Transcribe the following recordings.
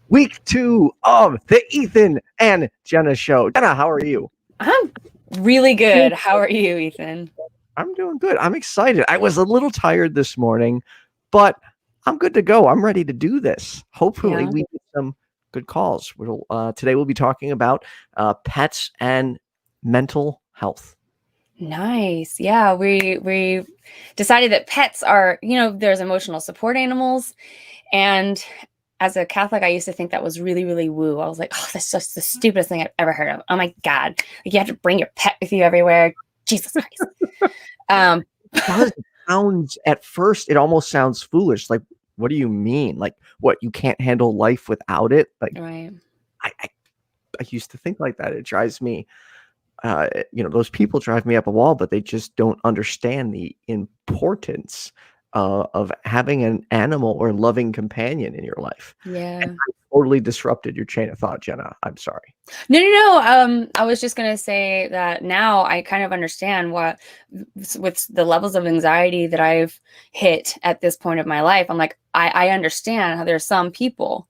Week 2 of the Ethan and Jenna show. Jenna, how are you? I'm really good. How are you, Ethan? I'm doing good. I'm excited. I was a little tired this morning, but I'm good to go. I'm ready to do this. Hopefully, we get some good calls. Today we'll be talking about pets and mental health. Nice. Yeah, we decided that pets are, there's emotional support animals. And as a Catholic, I used to think that was really, really woo. I was like, oh, that's just the stupidest thing I've ever heard of. Oh my God. Like, you have to bring your pet with you everywhere. Jesus Christ. At first, it almost sounds foolish. Like, what do you mean? Like, what, you can't handle life without it? Like, right. I used to think like that. It drives me, those people drive me up a wall, but they just don't understand the importance of having an animal or loving companion in your life. Yeah. And I totally disrupted your chain of thought, Jenna. I'm sorry. No. I was just going to say that now I kind of understand what, with the levels of anxiety that I've hit at this point of my life, I'm like, I understand how there's some people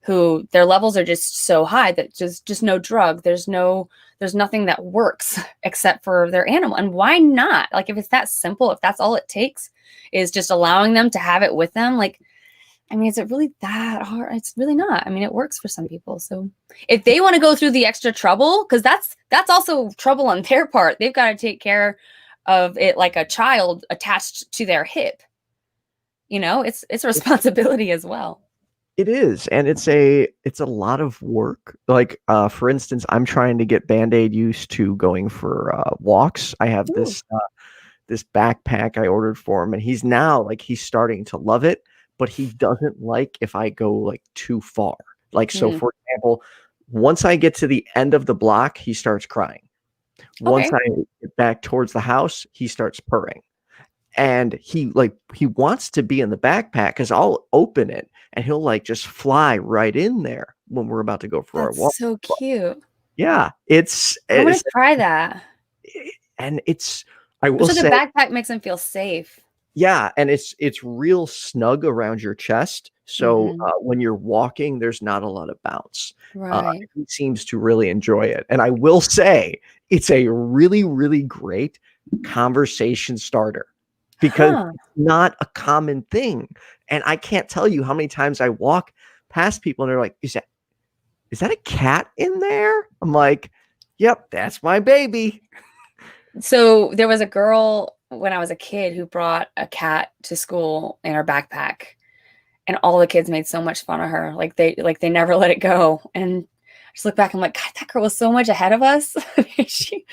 who their levels are just so high that just no drug. There's nothing that works except for their animal. And why not? Like, if it's that simple, if that's all it takes is just allowing them to have it with them, like, I mean, is it really that hard? It's really not. I mean, it works for some people. So if they want to go through the extra trouble, because that's also trouble on their part, they've got to take care of it like a child attached to their hip. It's a responsibility as well. It is, and it's a lot of work. Like, for instance, I'm trying to get Band-Aid used to going for walks. I have this backpack I ordered for him, and he's starting to love it, but he doesn't like if I go like too far. Like, so for example, once I get to the end of the block, he starts crying. Once I get back towards the house, he starts purring. And he wants to be in the backpack because I'll open it and he'll like just fly right in there when we're about to go for our walk. So cute. Yeah, I want to try that. And I will say, the backpack makes him feel safe. Yeah, and it's real snug around your chest. So when you're walking, there's not a lot of bounce. Right. He seems to really enjoy it. And I will say, it's a really, really great conversation starter. Because it's not a common thing. And I can't tell you how many times I walk past people and they're like, is that a cat in there? I'm like, yep, that's my baby. So there was a girl when I was a kid who brought a cat to school in her backpack, and all the kids made so much fun of her. Like they never let it go. And I just look back, I'm like, God, that girl was so much ahead of us. she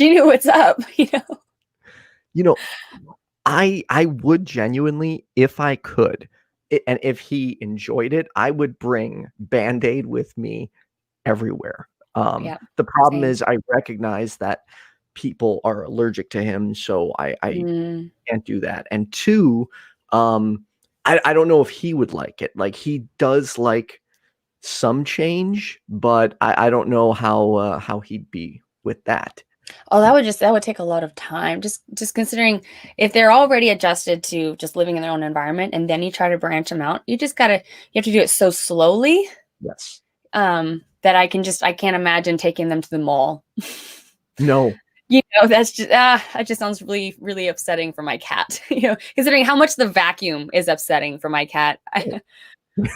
knew what's up, I would genuinely, if I could, and if he enjoyed it, I would bring Band-Aid with me everywhere. The problem is I recognize that people are allergic to him, so I can't do that. And two, I don't know if he would like it. Like, he does like some change, but I don't know how he'd be with that. Oh, that would take a lot of time. Just considering if they're already adjusted to just living in their own environment, and then you try to branch them out, you have to do it so slowly. Yes. That I can't imagine taking them to the mall. No. That just sounds really, really upsetting for my cat. Considering how much the vacuum is upsetting for my cat. Or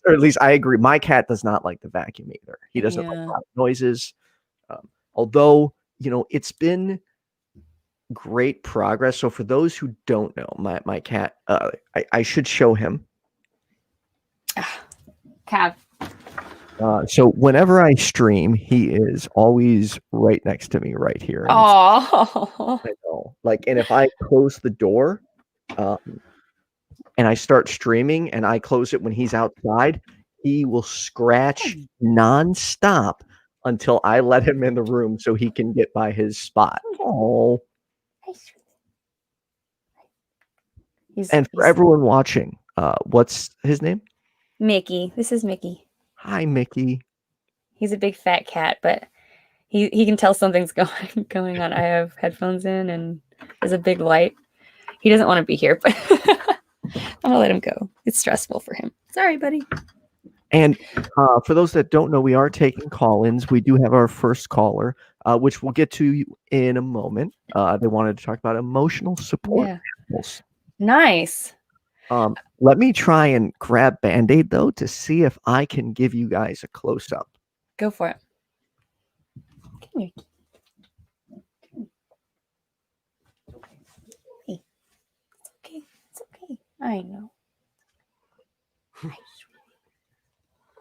at least I agree. My cat does not like the vacuum either. He doesn't like loud noises. Although, it's been great progress. So for those who don't know, my cat, I should show him. Cat. So whenever I stream, he is always right next to me right here. Oh, I know. Like, and if I close the door, and I start streaming and I close it when he's outside, he will scratch nonstop until I let him in the room so he can get by his spot. Oh. And for everyone watching, what's his name? Mickey. This is Mickey. Hi, Mickey. He's a big fat cat, but he can tell something's going on. I have headphones in and there's a big light. He doesn't want to be here, but I'm gonna let him go. It's stressful for him. Sorry, buddy. And for those that don't know, we are taking call-ins. We do have our first caller, which we'll get to in a moment. They wanted to talk about emotional support. Yeah. Nice. Let me try and grab Band-Aid, though, to see if I can give you guys a close-up. Go for it. Come here. Hey. It's okay. It's okay. I know.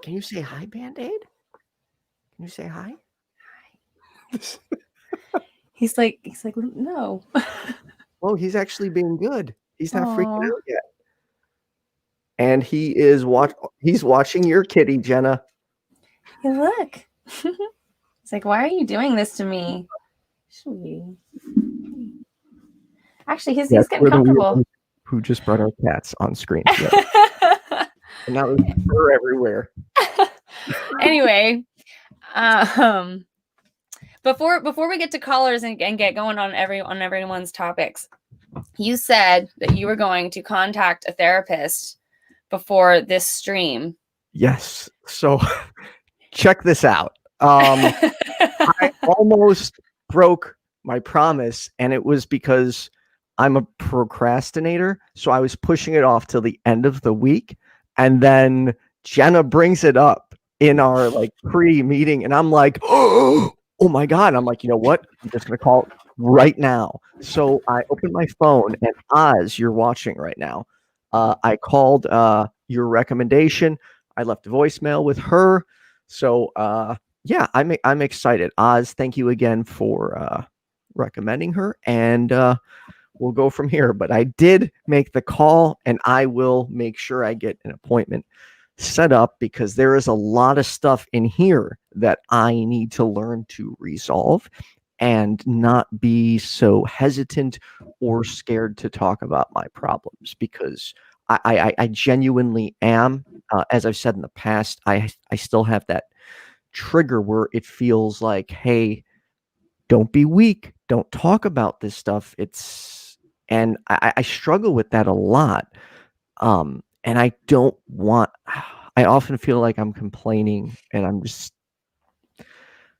Can you say hi, Band-Aid? Can you say hi? He's like, no. Oh, he's actually being good. He's not freaking Aw. out yet. And he is he's watching your kitty, Jenna. Hey, look. It's like, why are you doing this to me? Sweetie. Actually, he's getting comfortable. Who just brought our cats on screen together. And now there's fur everywhere. Anyway, before we get to callers and get going on everyone's topics, you said that you were going to contact a therapist before this stream. Yes. So check this out. I almost broke my promise, and it was because I'm a procrastinator. So I was pushing it off till the end of the week. And then Jenna brings it up in our pre-meeting, and I'm like, oh my God. I'm like, you know what? I'm just going to call it right now. So I opened my phone, and Oz, you're watching right now. I called your recommendation. I left a voicemail with her. So yeah, I'm excited. Oz, thank you again for recommending her, and we'll go from here. But I did make the call, and I will make sure I get an appointment set up, because there is a lot of stuff in here that I need to learn to resolve and not be so hesitant or scared to talk about my problems, because I genuinely am. As I've said in the past, I still have that trigger where it feels like, hey, don't be weak. Don't talk about this stuff. And I struggle with that a lot. And I don't want, I often feel like I'm complaining, and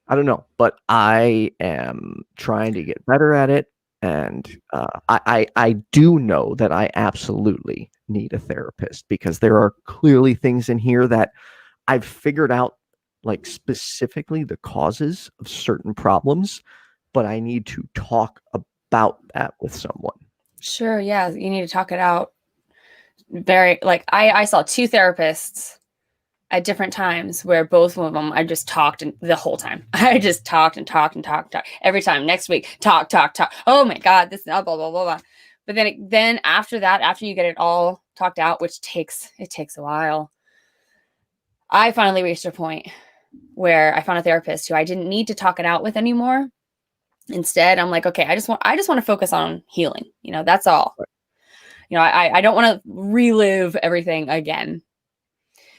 I don't know, but I am trying to get better at it. And I do know that I absolutely need a therapist, because there are clearly things in here that I've figured out, like specifically the causes of certain problems, but I need to talk about that with someone. Sure. Yeah. You need to talk it out. I saw two therapists at different times, where both of them, I just talked the whole time. I just talked and talked and talked every time. Next week, talk. Oh my God, this blah blah blah blah. But then after that, after you get it all talked out, which takes a while, I finally reached a point where I found a therapist who I didn't need to talk it out with anymore. Instead, I'm like, okay, I just want to focus on healing. That's all. I don't want to relive everything again.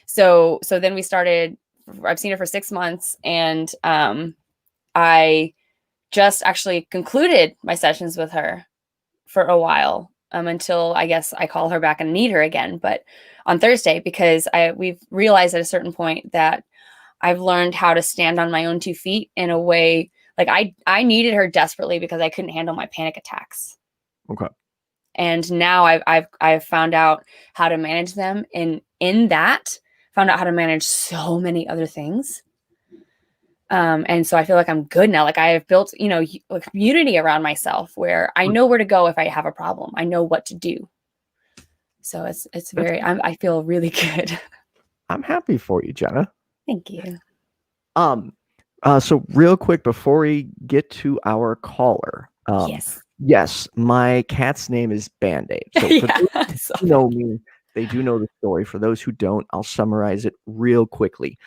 So then we started, I've seen her for 6 months, and I just actually concluded my sessions with her for a while, until I guess I call her back and need her again. But on Thursday, because we've realized at a certain point that I've learned how to stand on my own 2 feet in a way, like I needed her desperately because I couldn't handle my panic attacks. Okay. And now I've found out how to manage them, and in that found out how to manage so many other things. And so I feel like I'm good now. Like I have built, a community around myself where I know where to go if I have a problem. I know what to do. So I feel really good. I'm happy for you, Jenna. Thank you. So real quick before we get to our caller, yes, my cat's name is Band-Aid. So for those who know me, they do know the story. For those who don't, I'll summarize it real quickly.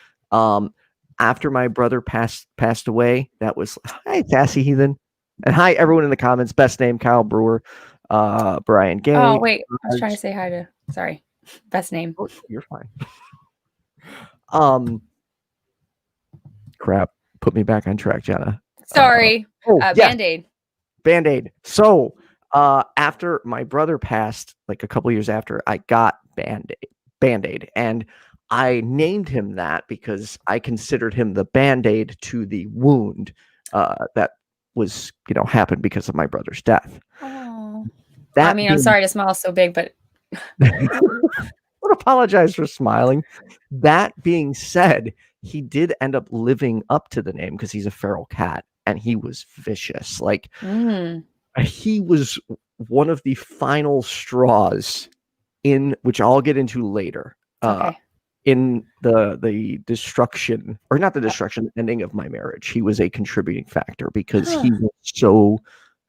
After my brother passed away, that was, hi, Sassy Heathen. And hi, everyone in the comments. Best name, Kyle Brewer, Brian Gay. Oh, wait. I was trying to say hi to, sorry. Best name. Oh, you're fine. Crap. Put me back on track, Jenna. Sorry. Yeah. Band-Aid. Band-Aid. So after my brother passed, like a couple years after, I got Band-Aid. And I named him that because I considered him the Band-Aid to the wound that was, happened because of my brother's death. Oh. I That mean, I'm being, sorry to smile so big, but I would apologize for smiling. That being said, he did end up living up to the name because he's a feral cat and he was vicious. Like he was one of the final straws in which I'll get into later. Okay. In the destruction, or not the destruction, ending of my marriage, he was a contributing factor because he was so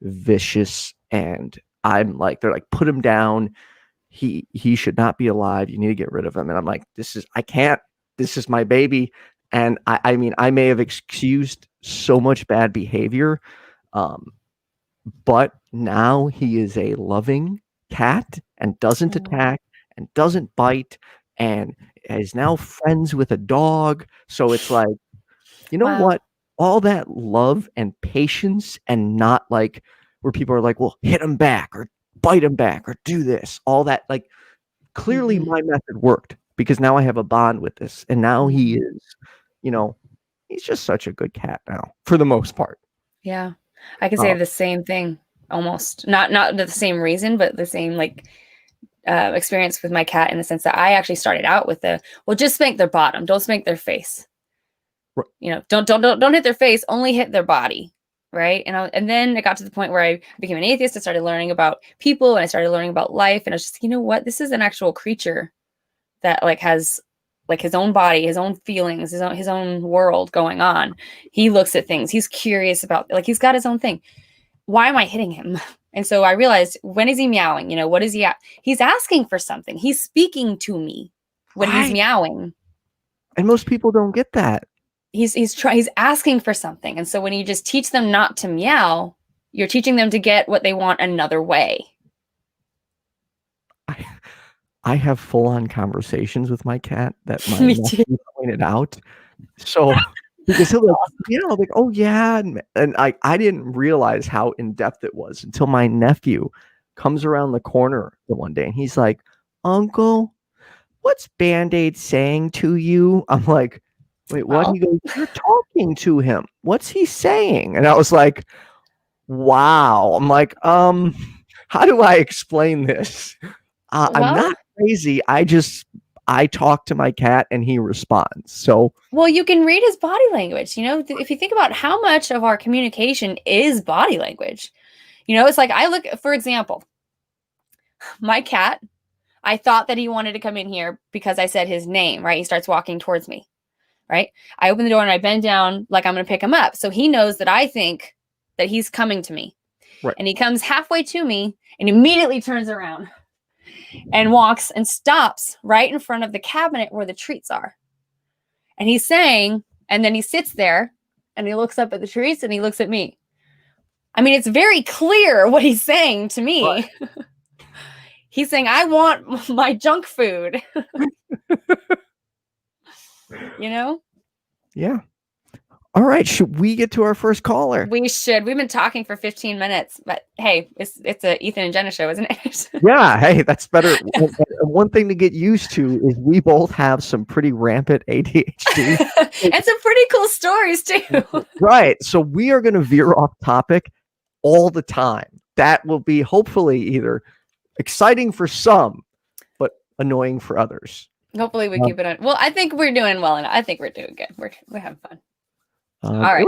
vicious. And I'm like, they're like, put him down. He should not be alive. You need to get rid of him. And I'm like, I can't. This is my baby. And I mean, I may have excused so much bad behavior, but now he is a loving cat and doesn't attack and doesn't bite and is now friends with a dog. So it's like, you know Wow. what? All that love and patience, and not like where people are like, well, hit him back or bite him back or do this. All that, like, clearly my method worked because now I have a bond with this. And now he is, he's just such a good cat now for the most part. Yeah. I could say the same thing almost. Not the same reason, but the same experience with my cat, in the sense that I actually started out with just spank their bottom, don't spank their face. Right. Don't hit their face, only hit their body. Right. And then it got to the point where I became an atheist. I started learning about people and I started learning about life. And I was just, you know what? This is an actual creature that has his own body, his own feelings, his own world going on. He looks at things. He's curious about, he's got his own thing. Why am I hitting him? And so I realized, when is he meowing? What is he at? He's asking for something. He's speaking to me when he's meowing. And most people don't get that. He's asking for something. And so when you just teach them not to meow, you're teaching them to get what they want another way. I have full-on conversations with my cat that my nephew pointed out. So because he'll like, oh yeah, and I didn't realize how in depth it was until my nephew comes around the corner the one day and he's like, Uncle, what's Band-Aid saying to you? I'm like, wait, what? Well, He goes, you're talking to him. What's he saying? And I was like, wow. I'm like, how do I explain this? I'm not crazy. I talk to my cat and he responds. So, well, you can read his body language. If you think about how much of our communication is body language, it's like, I look, for example, my cat, I thought that he wanted to come in here because I said his name, right? He starts walking towards me, right? I open the door and I bend down like I'm going to pick him up. So he knows that I think that he's coming to me. Right. And he comes halfway to me and immediately turns around and walks and stops right in front of the cabinet where the treats are. And he's saying, and then he sits there and he looks up at the treats and he looks at me. I mean, it's very clear what he's saying to me. Right. He's saying, I want my junk food. Yeah. All right. Should we get to our first caller? We should. We've been talking for 15 minutes, but hey, it's a Ethan and Jenna show, isn't it? Yeah. Hey, that's better. One thing to get used to is we both have some pretty rampant ADHD. And some pretty cool stories too. Right. So we are going to veer off topic all the time. That will be hopefully either exciting for some, but annoying for others. Hopefully we keep it on. Well, I think we're doing well enough. I think we're doing good. We're having fun. All right.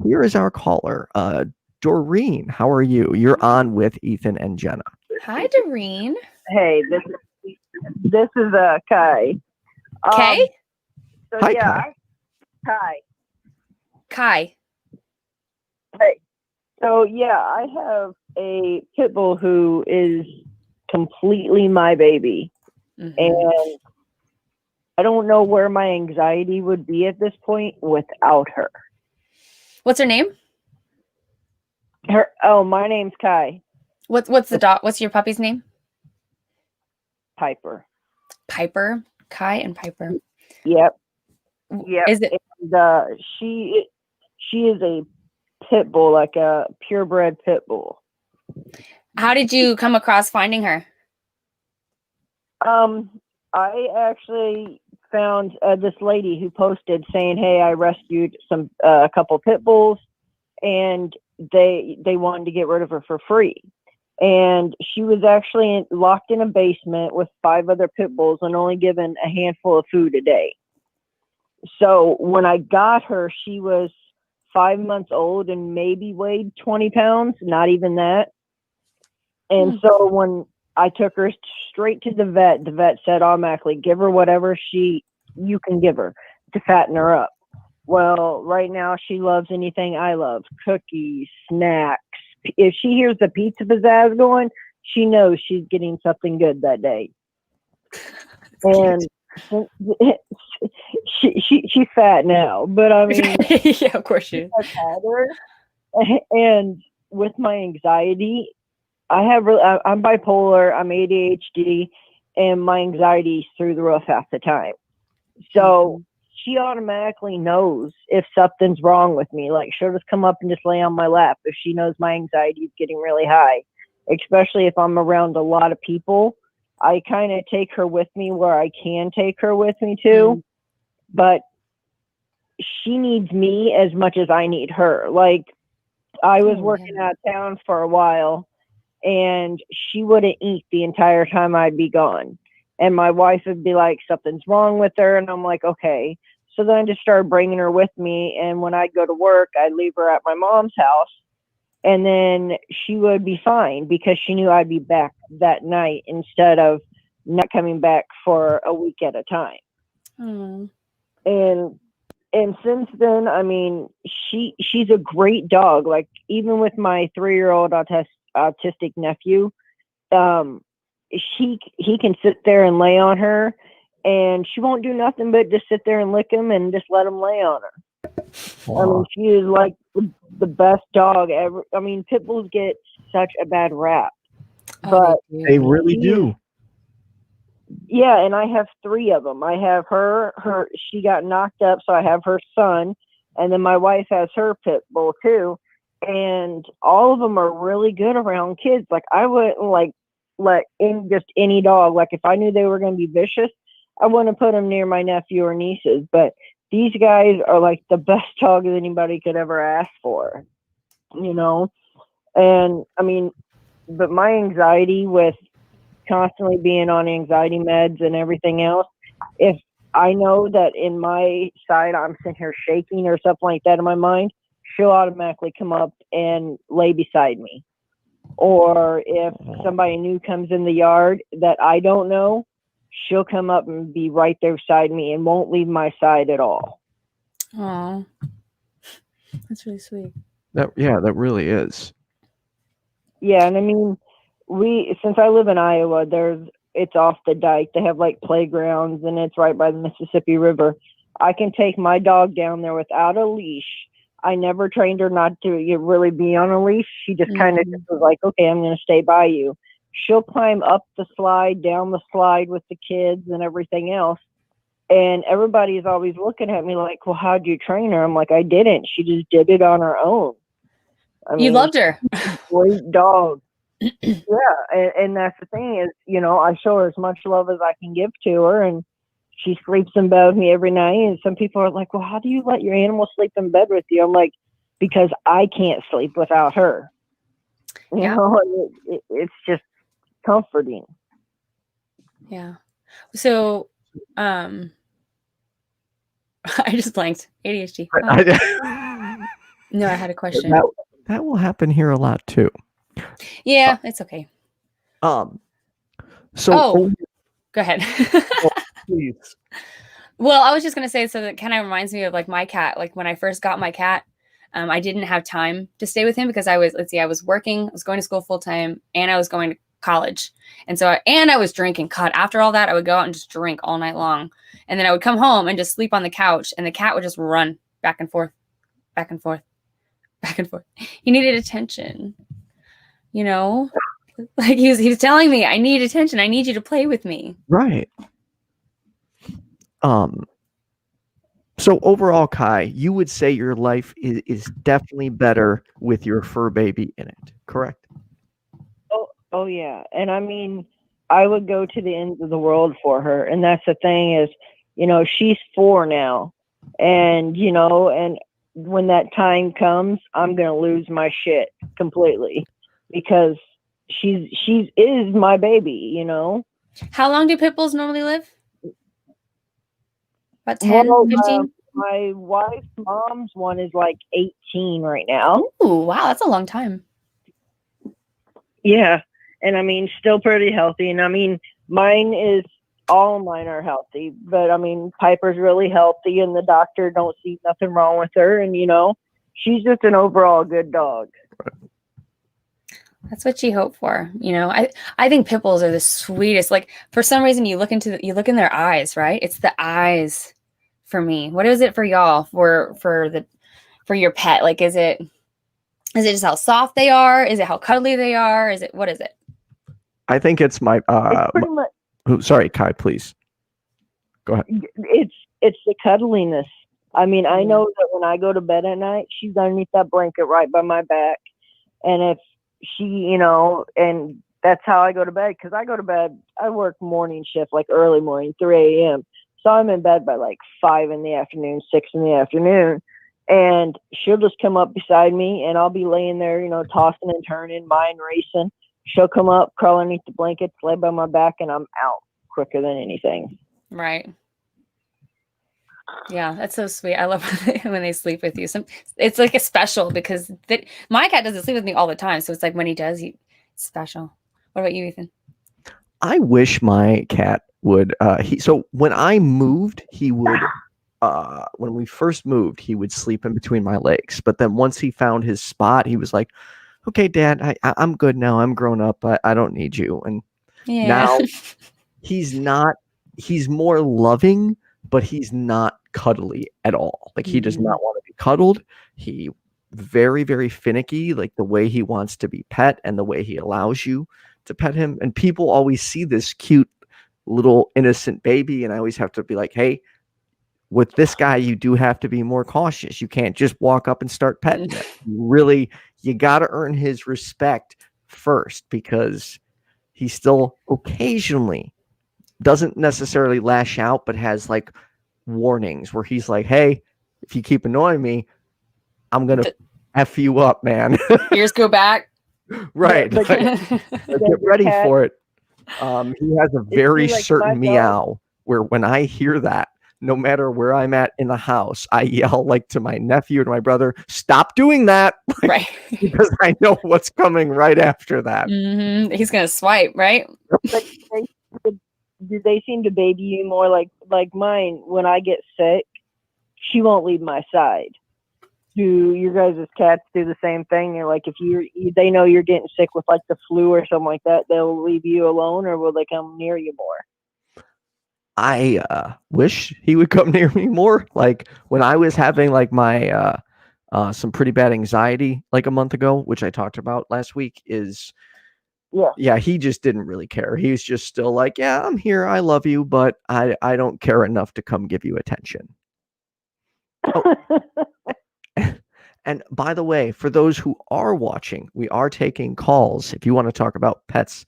Here is our caller. Doreen, how are you? You're on with Ethan and Jenna. Hi, Doreen. Hey, this is Kai. Kai? So Hi, yeah, Kai. Hey. So yeah, I have a pit bull who is completely my baby. Mm-hmm. And I don't know where my anxiety would be at this point without her. What's her name? My name's Kai. What's your puppy's name? Piper. Piper? Kai and Piper. Yep. Is it? And, she is a pit bull, like a purebred pit bull. How did you come across finding her? I actually found this lady who posted saying, "Hey, I rescued a couple pit bulls, and they wanted to get rid of her for free." And she was actually locked in a basement with 5 other pit bulls and only given a handful of food a day. So when I got her, she was 5 months old and maybe weighed 20 pounds, not even that. And so when I took her straight to the vet said automatically, give her whatever you can give her to fatten her up. Well, right now she loves anything I love, cookies, snacks. If she hears the pizza pizzazz going, she knows she's getting something good that day. And she's fat now, but I mean, yeah, of course she is. And with my anxiety, I'm bipolar, I'm ADHD, and my anxiety is through the roof half the time. So she automatically knows if something's wrong with me. Like, she'll just come up and just lay on my lap if she knows my anxiety is getting really high, especially if I'm around a lot of people. I kind of take her with me where I can take her with me too, but she needs me as much as I need her. Like, I was working out of town for a while, and she wouldn't eat the entire time I'd be gone. And my wife would be like, something's wrong with her. And I'm like, okay. So then I just started bringing her with me. And when I'd go to work, I'd leave her at my mom's house. And then she would be fine because she knew I'd be back that night instead of not coming back for a week at a time. And since then, I mean, she's a great dog. Like, even with my 3-year-old autistic nephew, he can sit there and lay on her, and she won't do nothing but just sit there and lick him and just let him lay on her. Wow. I mean, she is like the best dog ever. I mean, pit bulls get such a bad rap, but they really do. Yeah, and I have 3 of them. I have her. She got knocked up, so I have her son, and then my wife has her pit bull too. And all of them are really good around kids. Like, I wouldn't let in just any dog. Like, if I knew they were going to be vicious, I wouldn't put them near my nephew or nieces. But these guys are like the best dog that anybody could ever ask for, you know? And I mean, but my anxiety with constantly being on anxiety meds and everything else, if I know that in my side I'm sitting here shaking or something like that in my mind, she'll automatically come up and lay beside me. Or if somebody new comes in the yard that I don't know, she'll come up and be right there beside me and won't leave my side at all. Oh, that's really sweet. That really is. Yeah, and I mean, since I live in Iowa, it's off the dike. They have like playgrounds, and it's right by the Mississippi River. I can take my dog down there without a leash. I never trained her not to really be on a leash. She just kind of was like, okay, I'm going to stay by you. She'll climb up the slide, down the slide with the kids and everything else. And everybody's always looking at me like, well, how'd you train her? I'm like, I didn't. She just did it on her own. I mean, you loved her. Great dog. Yeah. And that's the thing is, you know, I show her as much love as I can give to her, and she sleeps in bed with me every night. And some people are like, well, how do you let your animal sleep in bed with you? I'm like, because I can't sleep without her. You know, it's just comforting. Yeah. So, I just blanked. ADHD. No, I had a question. That will happen here a lot too. Yeah, it's okay. So go ahead. Please. Well, I was just gonna say, so that kind of reminds me of like my cat. Like, when I first got my cat, I didn't have time to stay with him because I was working, I was going to school full time, and I was going to college. And so, I was drinking. God, after all that, I would go out and just drink all night long. And then I would come home and just sleep on the couch, and the cat would just run back and forth, back and forth, back and forth. He needed attention, you know? Like, he was telling me, I need attention. I need you to play with me. Right. So overall, Kai, you would say your life is definitely better with your fur baby in it, correct? Oh yeah. And I mean, I would go to the ends of the world for her. And that's the thing is, You know, she's 4 now. And, you know, and when that time comes, I'm going to lose my shit completely because she is my baby, you know? How long do pit bulls normally live? About 10, Well, 15? my wife's mom's one is like 18 right now. Oh, wow. That's a long time. Yeah. And I mean, still pretty healthy. And I mean, all mine are healthy, but I mean, Piper's really healthy and the doctor don't see nothing wrong with her. And, you know, she's just an overall good dog. That's what you hope for. You know, I think pit bulls are the sweetest. Like for some reason you look in their eyes, right? It's the eyes for me. What is it for y'all for your pet? Like, is it just how soft they are? Is it how cuddly they are? What is it? I think it's my, It's pretty much, sorry, Kai, please. Go ahead. it's the cuddliness. I mean, I know that when I go to bed at night, she's underneath that blanket right by my back. And if she, you know, and that's how I go to bed. Cause I go to bed, I work morning shift, like early morning, 3 a.m. So I'm in bed by like 5 in the afternoon, 6 in the afternoon. And she'll just come up beside me and I'll be laying there, you know, tossing and turning, mind racing. She'll come up, crawl underneath the blankets, lay by my back, and I'm out quicker than anything. Right. Yeah, that's so sweet. I love when they sleep with you. It's like a special because my cat doesn't sleep with me all the time. So it's like when he does, it's special. What about you, Ethan? I wish my cat would, so when I moved, he would, when we first moved, he would sleep in between my legs. But then once he found his spot, he was like, okay, Dad, I'm good now. I'm grown up. I don't need you. And now he's more loving, but he's not cuddly at all. Like he does not want to be cuddled. He very, very finicky, like the way he wants to be pet and the way he allows you to pet him. And people always see this cute little innocent baby. And I always have to be like, hey, with this guy, you do have to be more cautious. You can't just walk up and start petting him. You got to earn his respect first because he still occasionally doesn't necessarily lash out, but has like warnings where he's like, hey, if you keep annoying me, I'm going to F you up, man. Ears go back. Right. Like, get ready for it. He has a very certain meow where when I hear that, no matter where I'm at in the house, I yell like to my nephew and my brother, stop doing that. Like, right. Because I know what's coming right after that. Mm-hmm. He's going to swipe, right? Do they seem to baby you more like mine? When I get sick, she won't leave my side. Do your guys' cats do the same thing? You're like, if they know you're getting sick with like the flu or something like that, they'll leave you alone, or will they come near you more? I wish he would come near me more. Like when I was having like my some pretty bad anxiety like a month ago, which I talked about last week, yeah, he just didn't really care. He was just still like, yeah, I'm here, I love you, but I don't care enough to come give you attention. Oh. And by the way, for those who are watching, we are taking calls. If you want to talk about pets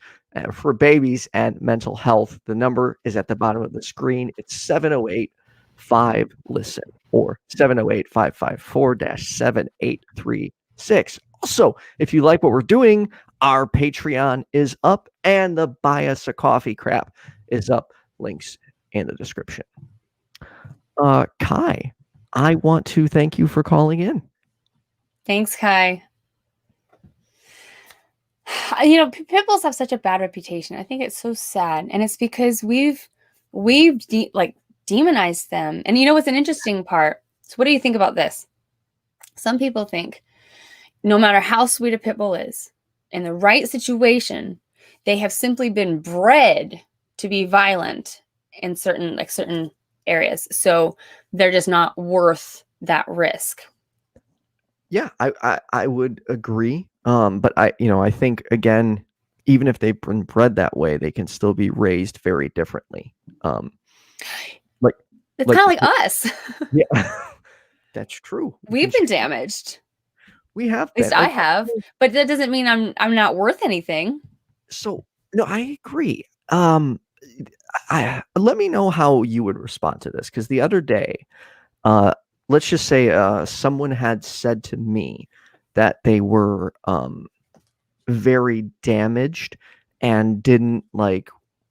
for babies and mental health, the number is at the bottom of the screen. It's 708-5-LISTEN or 708-554-7836. Also, if you like what we're doing, our Patreon is up and the Buy Us a Coffee crap is up. Links in the description. Kai, I want to thank you for calling in. Thanks, Kai. You know, pit bulls have such a bad reputation. I think it's so sad, and it's because we've demonized them. And you know what's an interesting part? So, what do you think about this? Some people think no matter how sweet a pit bull is, in the right situation, they have simply been bred to be violent in certain areas. So they're just not worth that risk. Yeah, I would agree. But I think again, even if they've been bred that way, they can still be raised very differently. It's kind of like us. Yeah, that's true. We've been damaged. We have. At least I have, but that doesn't mean I'm not worth anything. So no, I agree. let me know how you would respond to this, because the other day, let's just say someone had said to me that they were very damaged and didn't like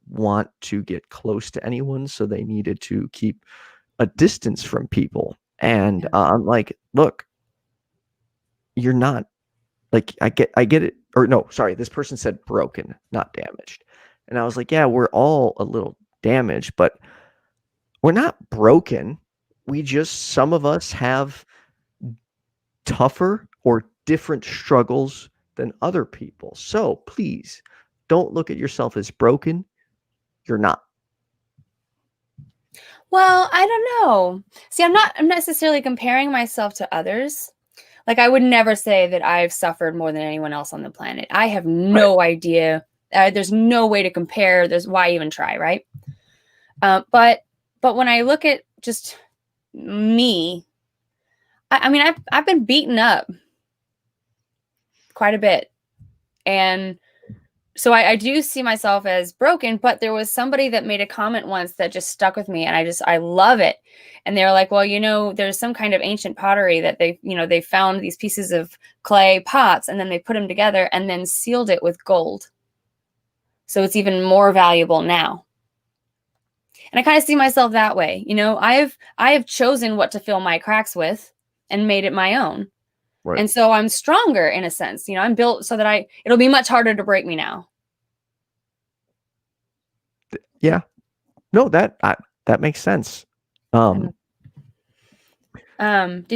want to get close to anyone, so they needed to keep a distance from people. And I'm like, look, you're not like, I get it. Or no, sorry, this person said broken, not damaged. And I was like, yeah, we're all a little damaged, but we're not broken. We just, some of us have tougher or different struggles than other people. So please don't look at yourself as broken. You're not. Well, I don't know. See, I'm not necessarily comparing myself to others. Like, I would never say that I've suffered more than anyone else on the planet. I have no idea. There's no way to compare. There's why even try, right? But when I look at just me, I mean, I've been beaten up quite a bit, and so I do see myself as broken. But there was somebody that made a comment once that just stuck with me, and I love it. And they're like, well, there's some kind of ancient pottery that they found these pieces of clay pots, and then they put them together and then sealed it with gold, so it's even more valuable now. And I kind of see myself that way. I have chosen what to fill my cracks with and made it my own. Right. And so I'm stronger in a sense. I'm built so that it'll be much harder to break me now. Yeah. No, that makes sense. Did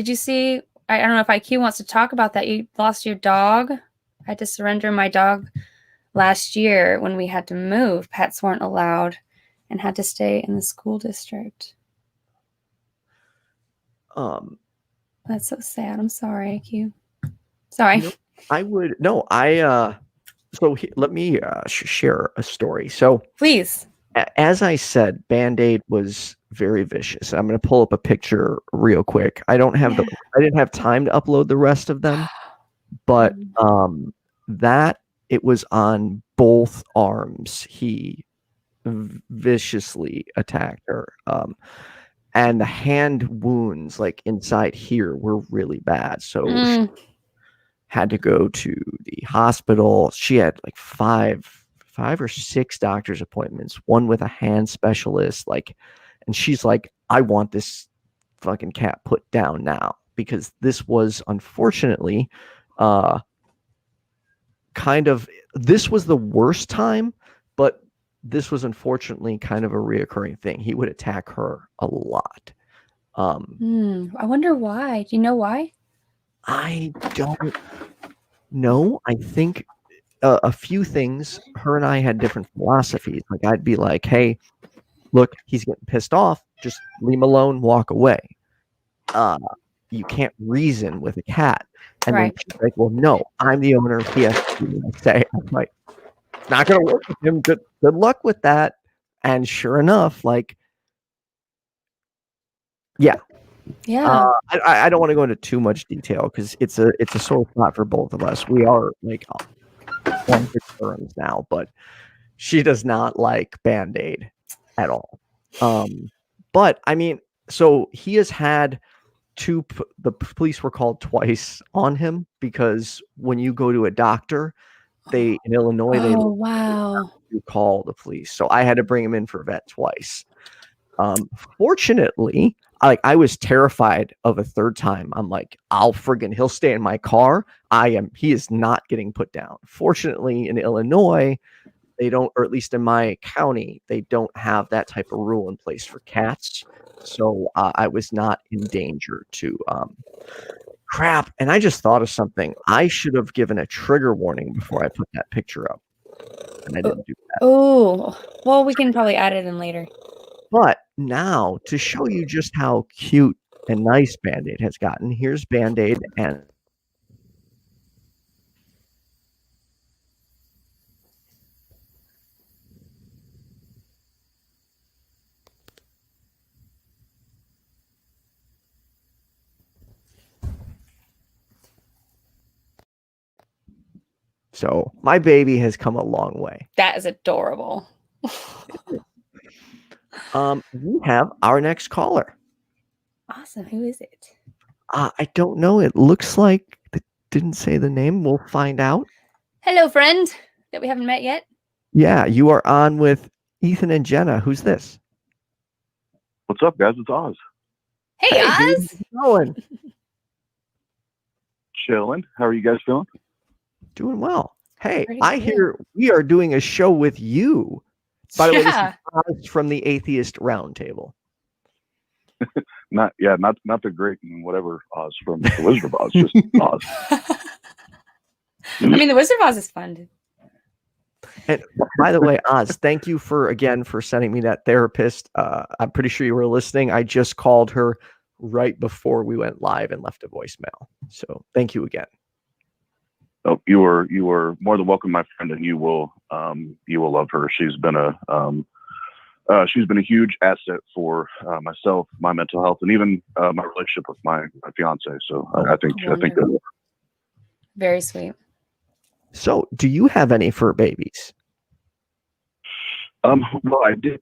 you see, I don't know if IQ wants to talk about that. You lost your dog. I had to surrender my dog last year when we had to move. Pets weren't allowed and had to stay in the school district. That's so sad. I'm sorry, IQ. Sorry. So let me share a story. So please. As I said, Band-Aid was very vicious. I'm going to pull up a picture real quick. I didn't have time to upload the rest of them, but that it was on both arms. He viciously attacked her. And the hand wounds like inside here were really bad. So she had to go to the hospital. She had like five or six doctor's appointments, one with a hand specialist, and she's like, I want this fucking cat put down now, because this was unfortunately this was the worst time, but this was unfortunately kind of a reoccurring thing. He would attack her a lot. I wonder why. Do you know why? I don't know. I think a few things. Her and I had different philosophies. Like, I'd be like, hey, look, he's getting pissed off. Just leave him alone, walk away. You can't reason with a cat. And then she's like, well, no, I'm the owner. He has to do what I say. I'm like, it's not going to work with him. Good luck with that. And sure enough, yeah. I don't want to go into too much detail because it's a sore spot for both of us. We are on good terms now, but she does not like Band-Aid at all. But I mean, so he has had the police were called twice on him, because when you go to a doctor, in Illinois, you call the police. So I had to bring him in for vet twice. Fortunately, I was terrified of a third time. I'm like, he'll stay in my car. He is not getting put down. Fortunately, in Illinois, they don't, or at least in my county, they don't have that type of rule in place for cats. So I was not in danger to crap. And I just thought of something. I should have given a trigger warning before I put that picture up. And I didn't do that. Oh, well, we can probably add it in later. But now, to show you just how cute and nice Band-Aid has gotten, here's Band-Aid and so my baby has come a long way. That is adorable. We have our next caller. Awesome. Who is it? I don't know. It looks like it didn't say the name. We'll find out. Hello, friend that we haven't met yet. Yeah, you are on with Ethan and Jenna. Who's this? What's up, guys? It's Oz. Hey, Hey, Oz. dude, how's it going? Chilling. How are you guys feeling? Doing well. Hey, Pretty I good. hear we are doing a show with you. By the way, this is Yeah. Oz from the Atheist Roundtable. Not the great and whatever Oz from the Wizard of Oz, just Oz. I mean, the Wizard of Oz is fun. Dude. And by the way, Oz, thank you for sending me that therapist. I'm pretty sure you were listening. I just called her right before we went live and left a voicemail. So thank you again. Oh, you were more than welcome, my friend, and you will love her. She's been a huge asset for myself, my mental health, and even my relationship with my fiance. So I think that. Very sweet. So, do you have any fur babies? Well, I did.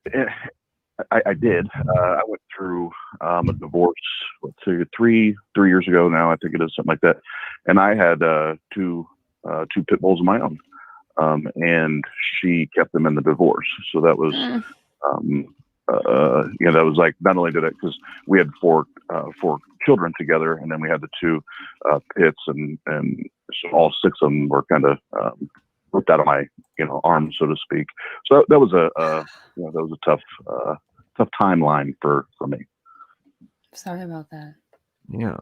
I did. I went through a divorce, let's say 3 years ago now. I think it is something like that. And I had two pit bulls of my own, and she kept them in the divorce. So that was, that was like, not only did it, because we had four children together, and then we had the 2 pits, and so all 6 of them were kind of ripped out of my arm, so to speak. So that was a tough timeline for me. Sorry about that. Yeah.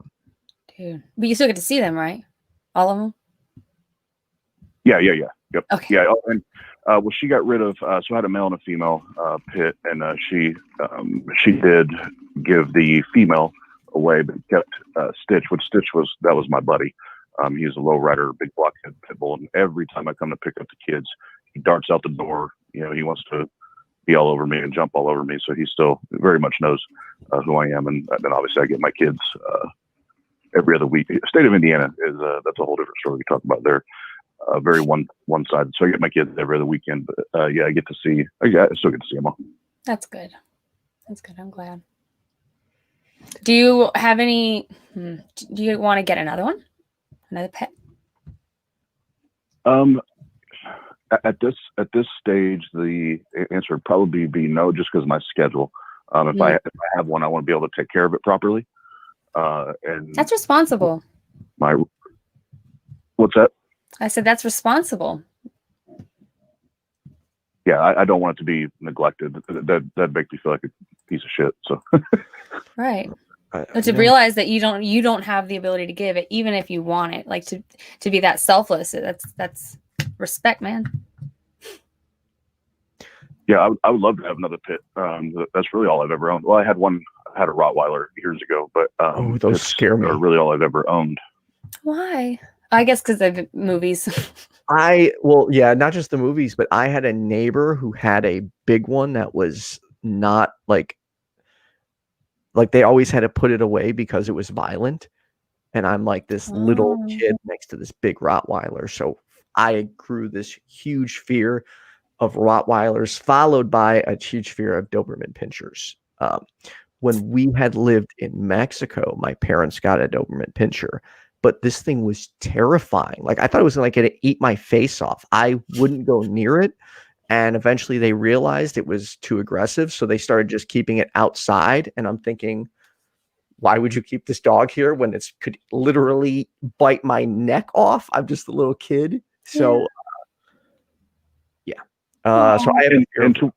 Dude. But you still get to see them, right? All of them? Yeah. Yep. Okay. Yeah. And well, she got rid of. So I had a male and a female pit, and she did give the female away, but kept Stitch. Which Stitch was my buddy. He's a low rider, big blockhead pit bull, and every time I come to pick up the kids, he darts out the door. He wants to be all over me and jump all over me. So he still very much knows who I am, and then obviously I get my kids every other week. State of Indiana is that's a whole different story we talk about there. Very one-sided. So I get my kids every other weekend, but I still get to see them all. That's good. That's good. I'm glad. Do you have any? Do you want to get another one? Another pet? At this stage, the answer would probably be no, just because of my schedule. If I have one, I want to be able to take care of it properly. And that's responsible. What's that? I said that's responsible. Yeah, I don't want it to be neglected. That makes me feel like a piece of shit. So right. But to realize that you don't have the ability to give it, even if you want it, like to be that selfless. That's respect, man. Yeah, I would love to have another pit. That's really all I've ever owned. Well, I had a Rottweiler years ago, but those scare me. Are really all I've ever owned. Why? I guess because of the movies. Not just the movies, but I had a neighbor who had a big one that was not like they always had to put it away because it was violent. And I'm like this little kid next to this big Rottweiler. So I grew this huge fear of Rottweilers, followed by a huge fear of Doberman Pinschers. When we had lived in Mexico, my parents got a Doberman Pinscher, but this thing was terrifying. Like I thought it was going to eat my face off. I wouldn't go near it. And eventually they realized it was too aggressive. So they started just keeping it outside. And I'm thinking, why would you keep this dog here when it could literally bite my neck off? I'm just a little kid. So, so I have to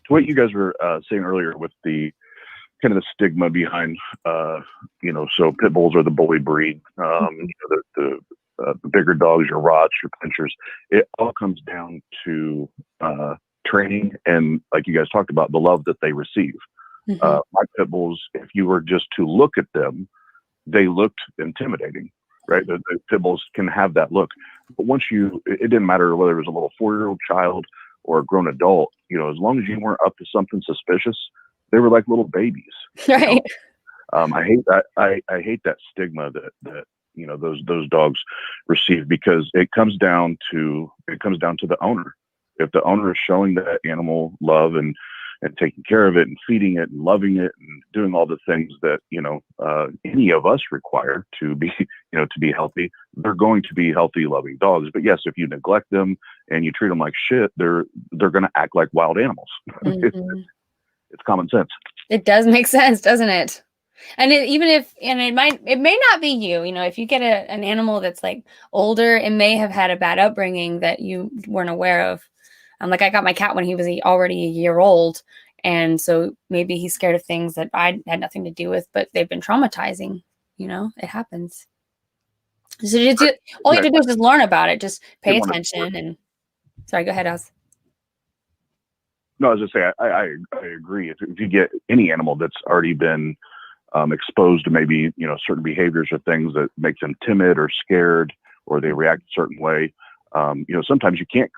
what you guys were saying earlier with the kind of the stigma behind, so pit bulls are the bully breed. The bigger dogs, your Rots, your Pinschers, it all comes down to training and, like you guys talked about, the love that they receive. My pit bulls, if you were just to look at them, they looked intimidating, right? The pit bulls can have that look. But once it didn't matter whether it was a little 4-year-old child or a grown adult, as long as you weren't up to something suspicious, they were like little babies. Right. I hate that. I hate that stigma that those dogs receive, because it comes down to the owner. if the owner is showing that animal love and taking care of it and feeding it and loving it and doing all the things that, any of us require to be, to be healthy, they're going to be healthy, loving dogs. But yes, if you neglect them and you treat them like shit, they're going to act like wild animals. Mm-hmm. It's common sense. It does make sense, doesn't it? And it may not be you, if you get an animal that's like older, it may have had a bad upbringing that you weren't aware of. Like I got my cat when he was already a year old. And so maybe he's scared of things that I had nothing to do with, but they've been traumatizing, it happens. So all you have to do is just learn about it. Just pay attention and sorry, go ahead, Oz. No, I was just saying, I agree. If you get any animal that's already been exposed to maybe, certain behaviors or things that make them timid or scared, or they react a certain way, sometimes you can't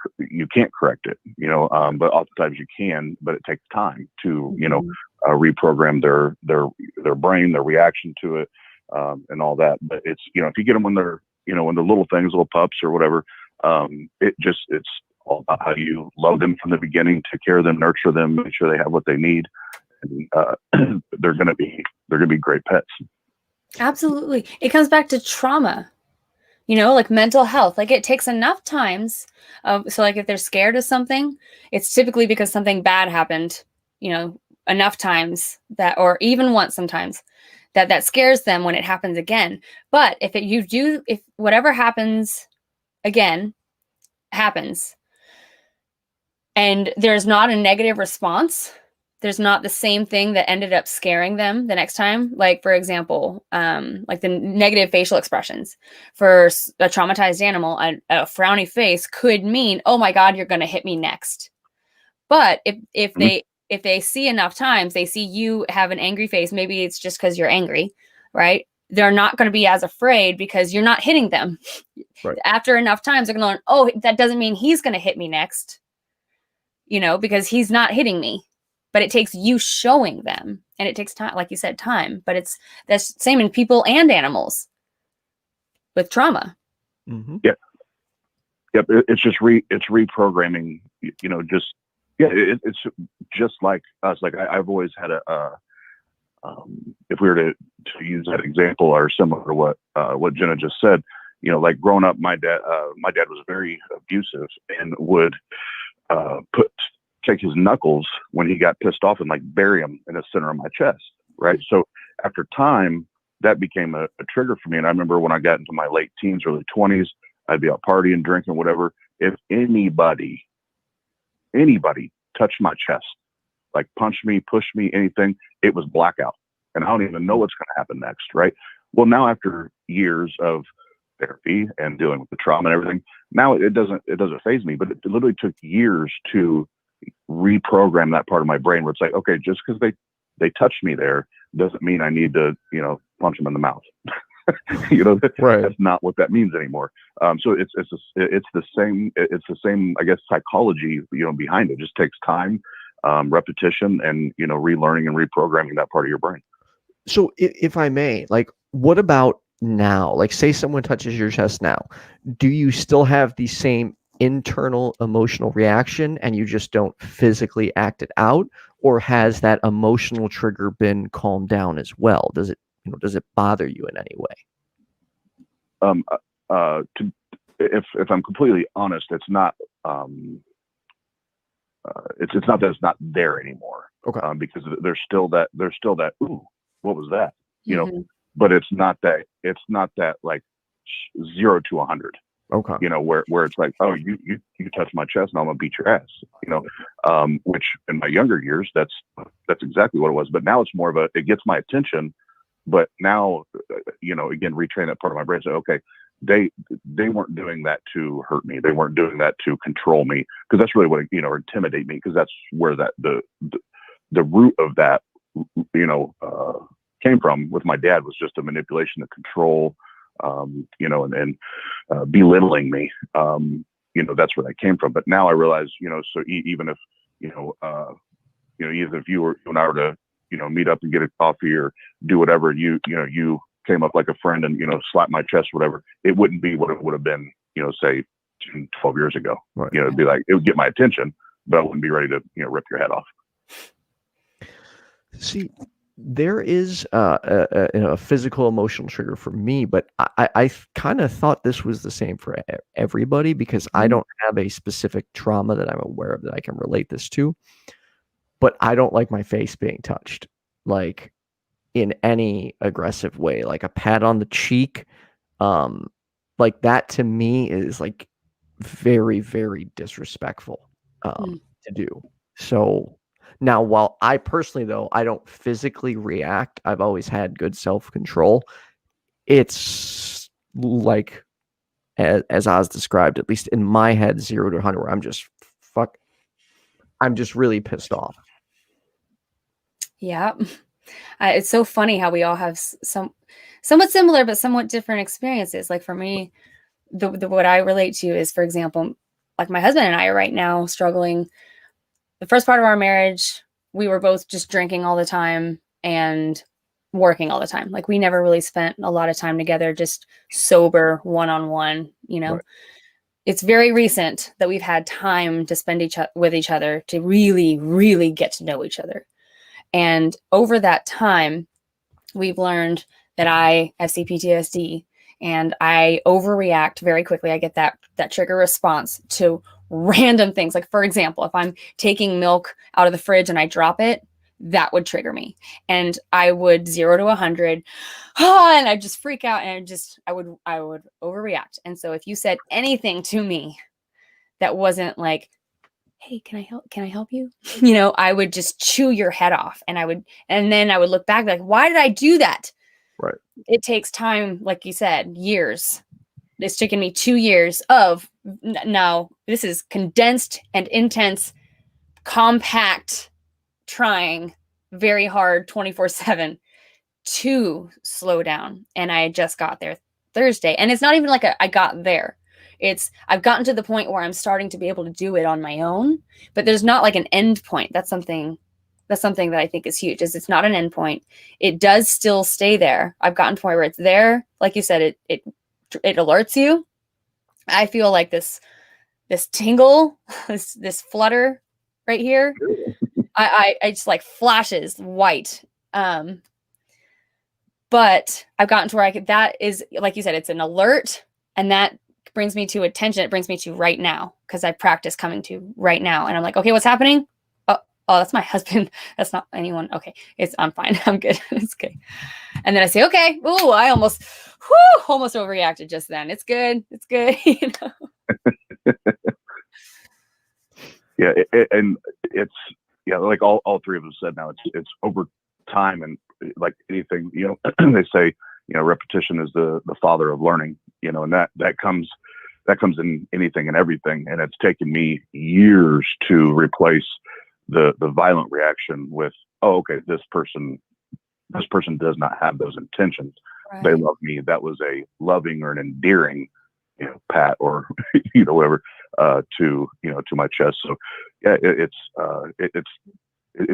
correct it, but oftentimes you can, but it takes time to, reprogram their brain, their reaction to it, and all that. But it's, if you get them when they're, when they're little things, little pups or whatever, it's all about how you love them from the beginning, take care of them, nurture them, make sure they have what they need. And they're going to be great pets. Absolutely. It comes back to trauma, like mental health. Like it takes enough times. So like if they're scared of something, it's typically because something bad happened, enough times that, or even once sometimes, that scares them when it happens again. But if whatever happens again happens and there's not a negative response, there's not the same thing that ended up scaring them the next time. Like, for example, like the negative facial expressions for a traumatized animal, a frowny face could mean, oh my God, you're going to hit me next. But if they see enough times, they see you have an angry face, maybe it's just because you're angry, right? They're not going to be as afraid because you're not hitting them. Right. After enough times, they're going to learn, oh, that doesn't mean he's going to hit me next, because he's not hitting me. But it takes you showing them, and it takes time, like you said, time. But that's same in people and animals with trauma. Mm-hmm. Yep. It's just reprogramming. It's just like us. Like I've always had if we were to use that example or similar to what Jenna just said, like growing up, my dad was very abusive and would take his knuckles when he got pissed off and like bury them in the center of my chest. Right. So after time, that became a trigger for me. And I remember when I got into my late teens, early 20s, I'd be out partying, drinking, whatever. If anybody touched my chest, like punched me, pushed me, anything, it was blackout. And I don't even know what's going to happen next. Right. Well, now after years of therapy and dealing with the trauma and everything, now it doesn't faze me, but it literally took years to reprogram that part of my brain where it's like, okay, just because they touched me there doesn't mean I need to, punch them in the mouth. Right. That's not what that means anymore. So it's the same, I guess, psychology, behind it. It just takes time, repetition, and, relearning and reprogramming that part of your brain. So if I may, like, what about now? Like, say someone touches your chest now, do you still have the same internal emotional reaction and you just don't physically act it out, or has that emotional trigger been calmed down as well? Does it bother you in any way? If I'm completely honest, it's not. It's not that it's not there anymore. Okay. Because there's still that. Ooh, what was that? But it's not that like 0 to 100. Okay. Where it's like, oh, you touch my chest and I'm gonna beat your ass. Which in my younger years, that's exactly what it was. But now it's more of it gets my attention. But now, again, retrain that part of my brain. Say, okay, they weren't doing that to hurt me. They weren't doing that to control me, because that's really what or intimidate me, because that's where that the root of that came from with my dad, was just a manipulation, to control, and belittling me. That's where that came from. But now I realize, so even if even if you and I were to meet up and get a coffee or do whatever, you came up like a friend and slap my chest, whatever, it wouldn't be what it would have been, say 10, 12 years ago. Right. You know, it'd be like, it would get my attention, but I wouldn't be ready to, you know, rip your head off. See, there is a physical emotional trigger for me, but I kind of thought this was the same for everybody because I don't have a specific trauma that I'm aware of that I can relate this to. But I don't like my face being touched, like in any aggressive way, like a pat on the cheek. Like that to me is like very, very disrespectful to do. So now, while I personally, though, I don't physically react, I've always had good self-control. It's like, as Oz described, at least in my head, 0 to 100, where I'm just really pissed off. Yeah. It's so funny how we all have somewhat similar, but somewhat different experiences. Like for me, the what I relate to is, for example, like my husband and I are right now struggling. The first part of our marriage, we were both just drinking all the time and working all the time. Like we never really spent a lot of time together, just sober one-on-one, you know. Right. It's very recent that we've had time to spend with each other to really, really get to know each other. And over that time, we've learned that I have CPTSD and I overreact very quickly. I get that trigger response to random things. Like, for example, if I'm taking milk out of the fridge and I drop it, that would trigger me. And I would 0 to 100. And I just freak out and I would overreact. And so if you said anything to me that wasn't like, hey, can I help you? You know, I would just chew your head off and then I would look back like, why did I do that? Right. It takes time, like you said, years. It's taken me 2 years of now this is condensed and intense, compact, trying very hard 24/7 to slow down. And I just got there Thursday. And it's not even like I got there. I've gotten to the point where I'm starting to be able to do it on my own, but there's not like an end point. That's something that I think is huge. It's not an end point. It does still stay there. I've gotten to the point where it's there. Like you said, it alerts you. I feel like this tingle, this flutter right here. I just like flashes white. But I've gotten to where that is, like you said, it's an alert, and that brings me to attention. It brings me to right now because I practice coming to right now, and I'm like, okay, what's happening? Oh, that's my husband. That's not anyone. Okay, I'm fine. I'm good. It's okay. And then I say, okay. Oh, I almost overreacted just then. It's good. It's good. You know? Yeah, and it's like all three of us said. Now it's over time, and like anything, you know, they say, you know, repetition is the father of learning. You know, and that comes in anything and everything. And it's taken me years to replace the violent reaction with, oh, okay, this person does not have those intentions. Right. They love me. That was a loving or an endearing, you know, pat or you know, whatever, to my chest. So yeah, it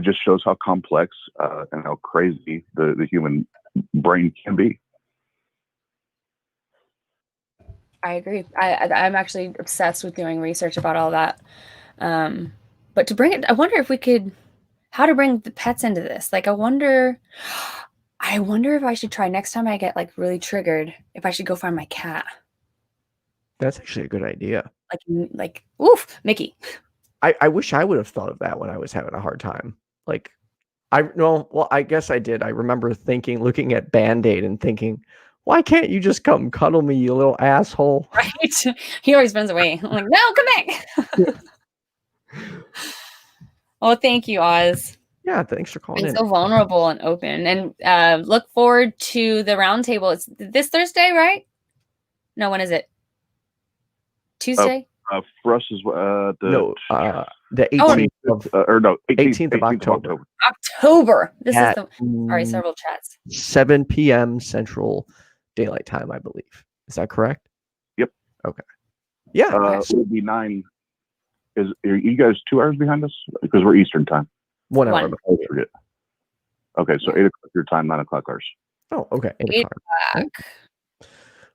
just shows how complex and how crazy the human brain can be. I agree. I'm actually obsessed with doing research about all that. But to bring it, I wonder if we could, how to bring the pets into this. Like, I wonder if I should try next time I get like really triggered, if I should go find my cat. That's actually a good idea. Like, oof, Mickey. I wish I would have thought of that when I was having a hard time. Like, I guess I did. I remember looking at Band-Aid and thinking, why can't you just come cuddle me, you little asshole? Right. He always runs away. I'm like, no, come back. Well, thank you, Oz. Yeah, thanks for calling in. So vulnerable and open. And look forward to the roundtable. It's this Thursday, right? No, when is it? Tuesday? For us is the 18th of 18th of October. October. This is several chats. 7 p.m. Central Daylight Time, I believe. Is that correct? Yep. Okay. Yeah. It would be 9. Are you guys 2 hours behind us? Because we're Eastern time. 1 hour. I forget. Okay, so 8 o'clock your time, 9 o'clock ours. Oh, okay. 8 o'clock.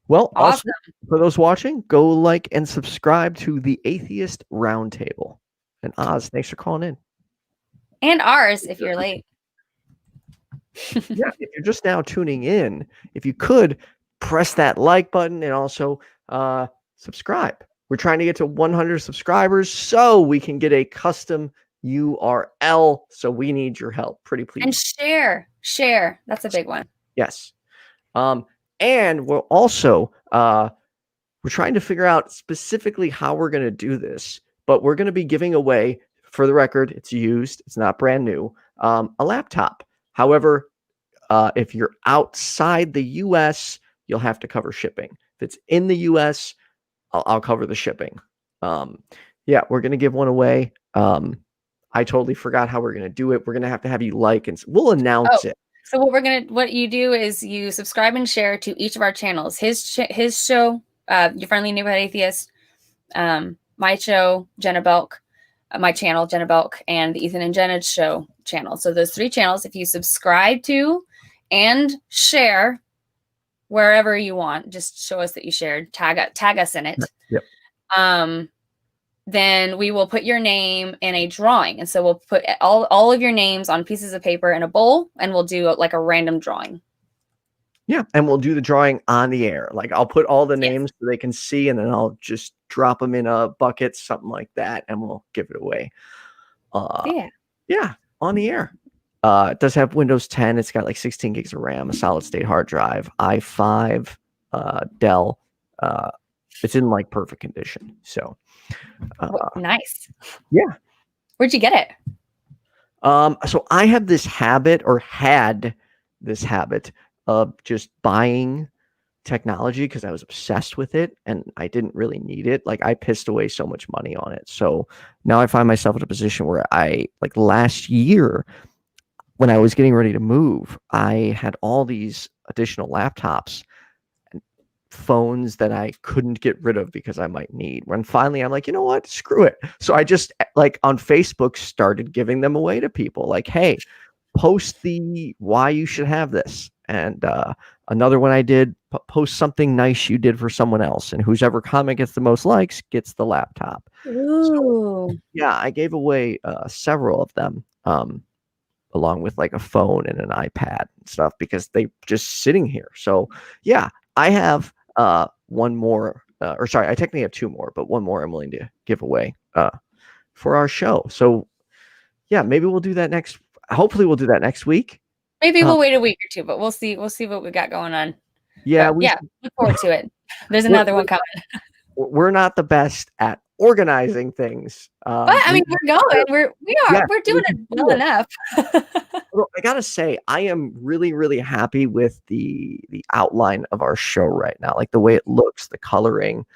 Well, also, Awesome. for those watching, go like and subscribe to the Atheist Roundtable. And Oz, thanks for calling in. And ours, if you're late. Yeah, if you're just now tuning in, if you could press that like button and also subscribe. We're trying to get to 100 subscribers so we can get a custom URL. So we need your help. Pretty please. And share. That's a big one. Yes. And we're also we're trying to figure out specifically how we're going to do this, but we're going to be giving away, for the record, it's used, it's not brand new, a laptop. However, if you're outside the US, you'll have to cover shipping. If it's in the US, I'll cover the shipping. Yeah, we're going to give one away. I totally forgot how we're going to do it. We're going to have you like, and we'll announce it. So what you do is you subscribe and share to each of our channels. His show, Your Friendly Neighborhood Atheist, my show, Jenna Belk, my channel, Jenna Belk, and the Ethan and Jenna show channel. So those 3 channels, if you subscribe to and share wherever you want, just show us that you shared, tag us in it. Yep. Then we will put your name in a drawing. And so we'll put all of your names on pieces of paper in a bowl, and we'll do like a random drawing. Yeah, and we'll do the drawing on the air. Like I'll put all the names so they can see, and then I'll just drop them in a bucket, something like that, and we'll give it away. Yeah, on the air. It does have Windows 10. It's got like 16 gigs of RAM, a solid state hard drive, i5, Dell. It's in like perfect condition. So nice. Yeah. Where'd you get it? So I have this habit, or had this habit, of just buying technology because I was obsessed with it and I didn't really need it. Like I pissed away so much money on it. So now I find myself in a position where like last year when I was getting ready to move, I had all these additional laptops and phones that I couldn't get rid of because I might need. When finally I'm like, you know what? Screw it. So I just like on Facebook started giving them away to people like, hey, post the why you should have this. And another one I did, post something nice you did for someone else, and whoever comment gets the most likes gets the laptop. Ooh. So, yeah, I gave away several of them, along with like a phone and an iPad and stuff, because they just sitting here. So yeah, I have one more, or sorry, I technically have 2 more, but one more I'm willing to give away for our show. So yeah, maybe we'll do that next. Hopefully we'll do that next week. Maybe we'll wait a week or 2, but we'll see what we got going on. Yeah, look forward to it. There's another one coming. We're not the best at organizing things. But I mean, we're going. We're doing it well enough. Well, I gotta say, I am really, really happy with the outline of our show right now. Like the way it looks, the coloring.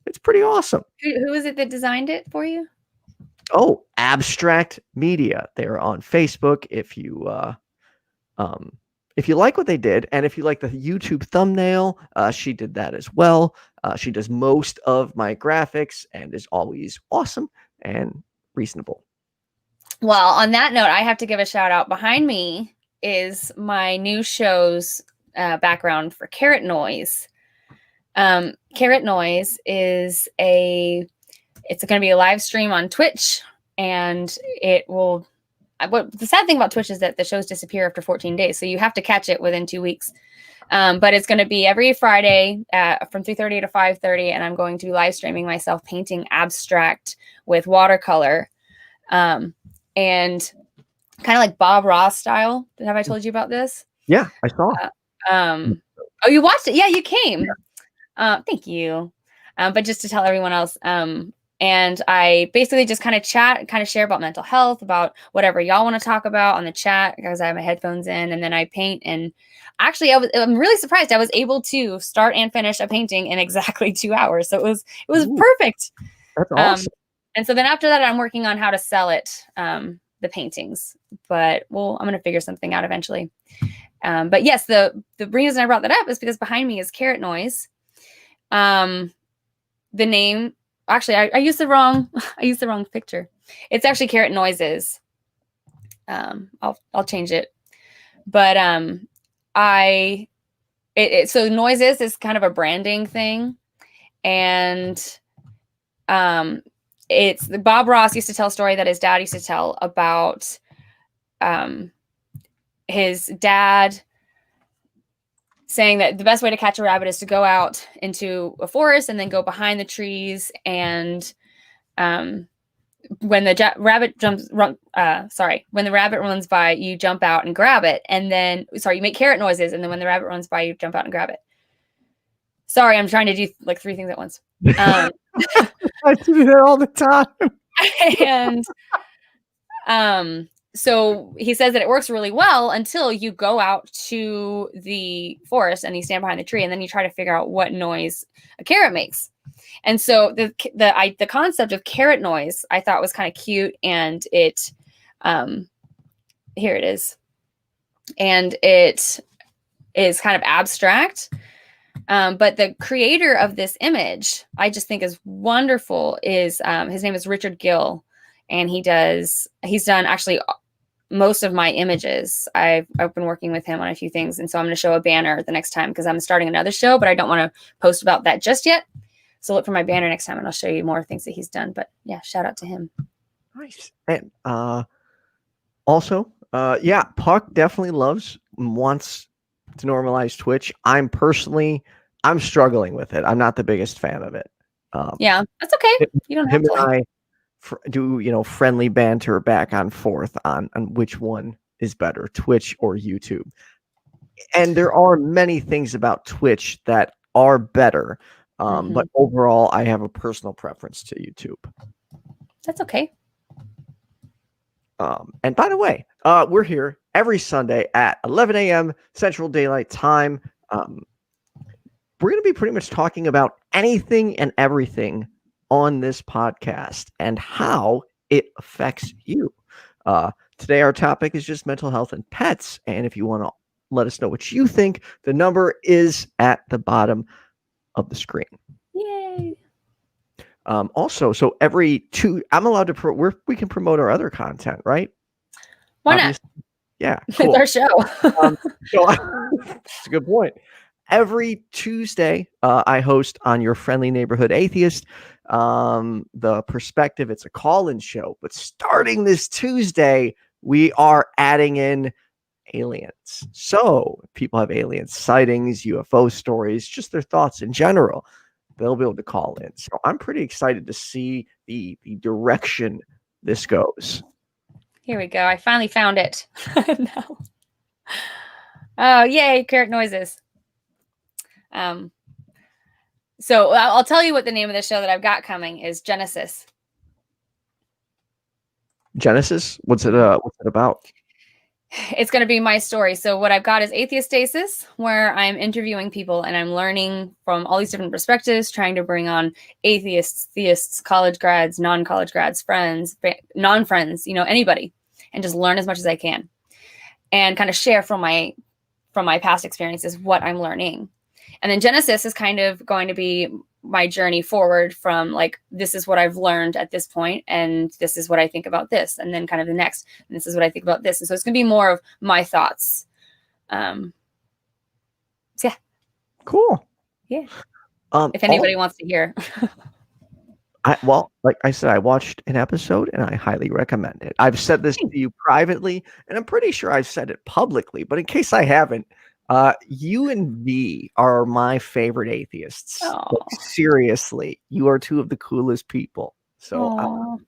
It's pretty awesome. Who is it that designed it for you? Oh, Abstract Media. They're on Facebook. If you like what they did, and if you like the YouTube thumbnail, she did that as well. She does most of my graphics and is always awesome and reasonable. Well, on that note, I have to give a shout out. Behind me is my new show's background for Carrot Noise. Carrot Noise is it's going to be a live stream on Twitch, and it will. The sad thing about Twitch is that the shows disappear after 14 days, so you have to catch it within 2 weeks. But it's going to be every Friday from 3:30 to 5:30, and I'm going to be live streaming myself painting abstract with watercolor, and kind of like Bob Ross style. Have I told you about this? Yeah, I saw. Oh, you watched it? Yeah, you came. Yeah. Thank you. But just to tell everyone else, and I basically just kind of chat, kind of share about mental health, about whatever y'all want to talk about on the chat, because I have my headphones in, and then I paint. And actually, I'm really surprised I was able to start and finish a painting in exactly 2 hours. So it was perfect. That's awesome. And so then after that, I'm working on how to sell it, the paintings. But I'm going to figure something out eventually. But yes, the reason I brought that up is because behind me is Carrot Noise. The name. Actually, I used the wrong picture. It's actually Carrot Noises. I'll change it. But I so noises is kind of a branding thing, and it's Bob Ross used to tell a story that his dad used to tell about his dad saying that the best way to catch a rabbit is to go out into a forest and then go behind the trees, and when the rabbit when the rabbit runs by, you jump out and grab it, and then you make carrot noises, and then when the rabbit runs by, you jump out and grab it. Sorry, I'm trying to do like 3 things at once. I do that all the time. And so he says that it works really well until you go out to the forest and you stand behind the tree, and then you try to figure out what noise a carrot makes. And so the concept of carrot noise I thought was kind of cute, and it here it is, and it is kind of abstract. But the creator of this image, I just think is wonderful, is his name is Richard Gill, and he's done actually most of my images. I've been working with him on a few things, and so I'm going to show a banner the next time because I'm starting another show, but I don't want to post about that just yet. So look for my banner next time, and I'll show you more things that he's done. But yeah, shout out to him. Nice. And also, Puck definitely wants to normalize Twitch. I'm struggling with it. I'm not the biggest fan of it. Yeah, that's okay. You don't have him to. and I do friendly banter back and forth on which one is better, Twitch or YouTube. And there are many things about Twitch that are better, but overall, I have a personal preference to YouTube. That's okay. And by the way, we're here every Sunday at 11 a.m. Central Daylight Time. We're going to be pretty much talking about anything and everything on this podcast and how it affects you. Today, our topic is just mental health and pets. And if you want to let us know what you think, the number is at the bottom of the screen. Yay. Also, so every I'm allowed to we can promote our other content, right? Why not? Yeah, cool. It's our show. So that's a good point. Every Tuesday, I host on Your Friendly Neighborhood Atheist. The Perspective, it's a call-in show, but starting this Tuesday, we are adding in aliens. So if people have alien sightings, UFO stories, just their thoughts in general, they'll be able to call in. So I'm pretty excited to see the direction this goes. Here we go. I finally found it. No. Oh, yay, carrot noises. So I'll tell you what the name of the show that I've got coming is Genesis. Genesis? What's it about? It's going to be my story. So what I've got is Atheistasis, where I'm interviewing people and I'm learning from all these different perspectives, trying to bring on atheists, theists, college grads, non-college grads, friends, non-friends, anybody, and just learn as much as I can and kind of share from my past experiences what I'm learning. And then Genesis is kind of going to be my journey forward from like, this is what I've learned at this point, and this is what I think about this, and then kind of the next, and this is what I think about this. And so it's going to be more of my thoughts. So yeah. Cool. Yeah. If anybody wants to hear. Like I said, I watched an episode and I highly recommend it. I've said this to you privately, and I'm pretty sure I've said it publicly, but in case I haven't, you and V are my favorite atheists. Like, seriously, you are two of the coolest people. So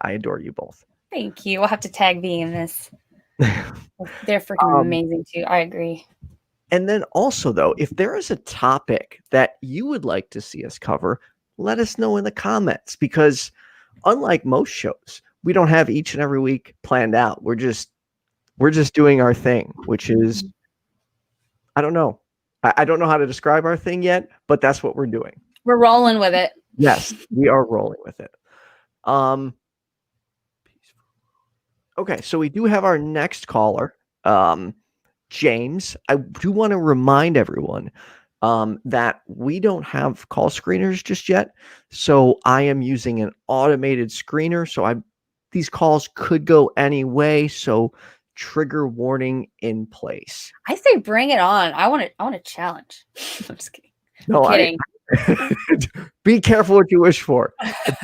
I adore you both. Thank you. We'll have to tag V in this. They're freaking amazing too. I agree. And then also, though, if there is a topic that you would like to see us cover, let us know in the comments, because unlike most shows, we don't have each and every week planned out. We're just doing our thing, which is, I don't know. I don't know how to describe our thing yet, but that's what we're doing. We're rolling with it. Yes, we are rolling with it. Okay, so we do have our next caller, James. I do want to remind everyone that we don't have call screeners just yet. So I am using an automated screener. So these calls could go any way. So trigger warning in place. I say bring it on. I want to challenge. I'm just kidding. No, I'm kidding. Be careful what you wish for.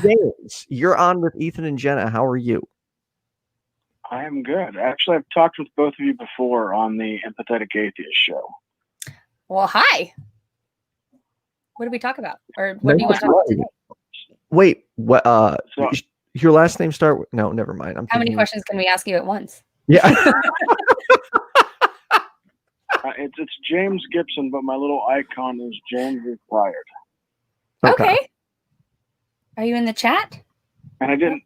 James, you're on with Ethan and Jenna. How are you? I am good. Actually, I've talked with both of you before on the Empathetic Atheist show. Well, hi. What did we talk about? Or what do you want to talk about today? Wait, what? So, your last name start with? No, never mind. How many questions can we ask you at once? Yeah. it's James Gibson, but my little icon is James Required. Okay. Are you in the chat? And I didn't.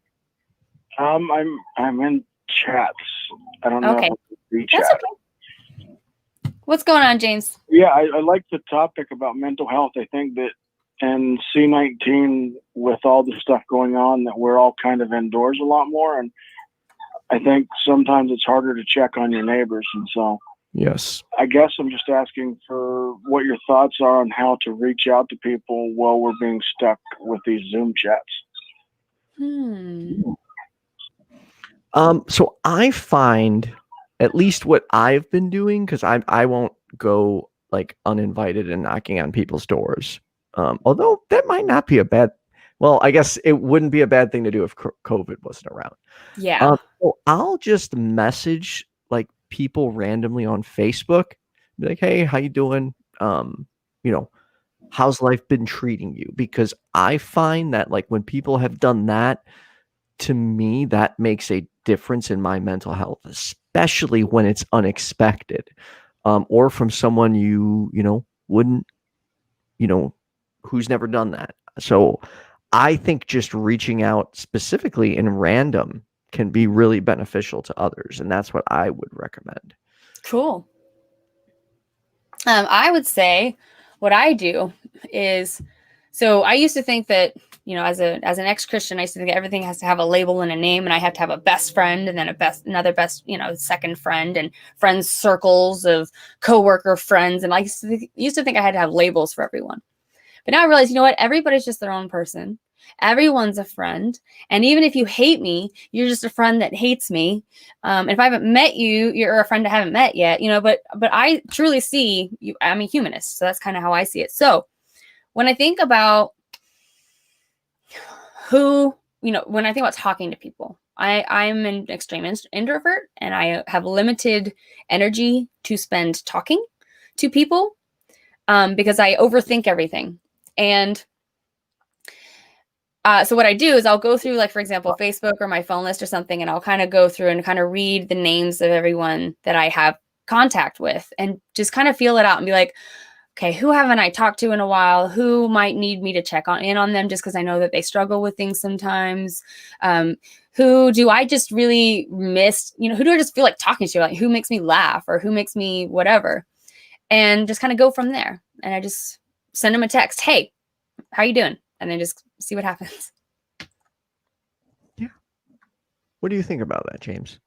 I'm in chats. I don't know. Okay. If That's okay. What's going on, James? Yeah, I like the topic about mental health. I think that in C19, with all the stuff going on, that we're all kind of indoors a lot more, and I think sometimes it's harder to check on your neighbors, and so. Yes. I guess I'm just asking for what your thoughts are on how to reach out to people while we're being stuck with these Zoom chats. So I find, at least what I've been doing, because I won't go like uninvited and knocking on people's doors. Although that might not be a bad. Well, I guess it wouldn't be a bad thing to do if COVID wasn't around. Yeah. So I'll just message like people randomly on Facebook, be like, "Hey, how you doing? How's life been treating you?" Because I find that like when people have done that, to me, that makes a difference in my mental health, especially when it's unexpected, or from someone you wouldn't, who's never done that. So I think just reaching out specifically in random can be really beneficial to others, and that's what I would recommend. Cool. I would say what I do is, so I used to think that, as an ex-Christian, I used to think everything has to have a label and a name, and I have to have a best friend and then another best, second friend, and friends circles of coworker friends. And I used to think I had to have labels for everyone. But now I realize, everybody's just their own person. Everyone's a friend. And even if you hate me, you're just a friend that hates me. And if I haven't met you, you're a friend I haven't met yet, but I truly see you. I'm a humanist. So that's kind of how I see it. So when I think about when I think about talking to people, I'm an extreme introvert, and I have limited energy to spend talking to people because I overthink everything. And so what I do is I'll go through, like, for example, Facebook or my phone list or something, and I'll kind of go through and kind of read the names of everyone that I have contact with and just kind of feel it out and be like, okay, who haven't I talked to in a while? Who might need me to check in on them just because I know that they struggle with things sometimes? Who do I just really miss? Who do I just feel like talking to? Like, who makes me laugh or who makes me whatever? And just kind of go from there. And I just send them a text. Hey, how you doing? And then just see what happens. Yeah. What do you think about that, James?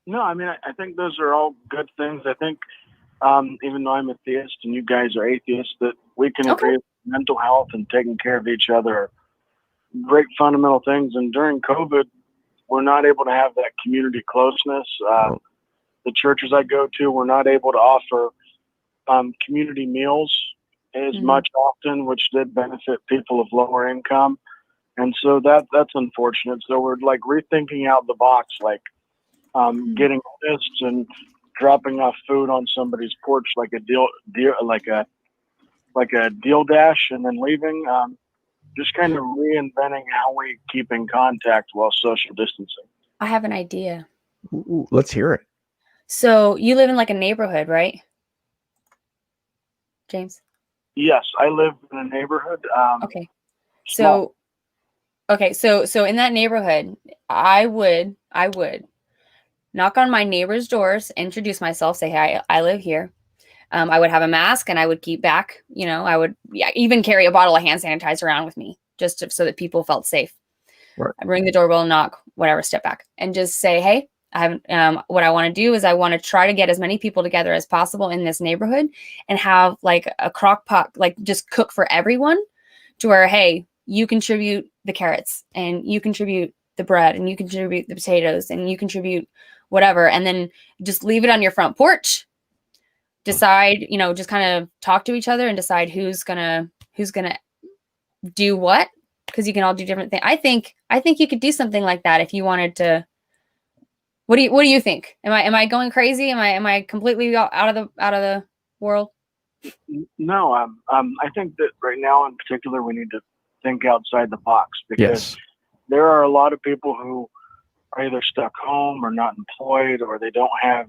No, I mean, I think those are all good things. I think even though I'm a theist and you guys are atheists, that we can agree with mental health and taking care of each other are great fundamental things. And during COVID, we're not able to have that community closeness. The churches I go to, we're not able to offer community meals as much often, which did benefit people of lower income. And so that's unfortunate. So we're like rethinking out the box, like getting lists and dropping off food on somebody's porch, like a deal dash, and then leaving. Just kind of reinventing how we keep in contact while social distancing. I have an idea. Ooh, let's hear it. So you live in like a neighborhood, right, James? Yes, I live in a neighborhood. Okay. So in that neighborhood, I would knock on my neighbors' doors, introduce myself, say, hey, I live here. I would have a mask and I would keep back, I would even carry a bottle of hand sanitizer around with me just so that people felt safe. Right. I ring the doorbell, knock, whatever, step back and just say, hey, I haven't, what I want to do is I want to try to get as many people together as possible in this neighborhood and have like a crock pot, like just cook for everyone to where, hey, you contribute the carrots and you contribute the bread and you contribute the potatoes and you contribute whatever, and then just leave it on your front porch. Decide, just kind of talk to each other and decide who's gonna do what, because you can all do different things. I think you could do something like that if you wanted to. What do you think? Am I going crazy? Am I completely out of the world? No, I think that right now in particular we need to think outside the box, because there are a lot of people who are either stuck home or not employed, or they don't have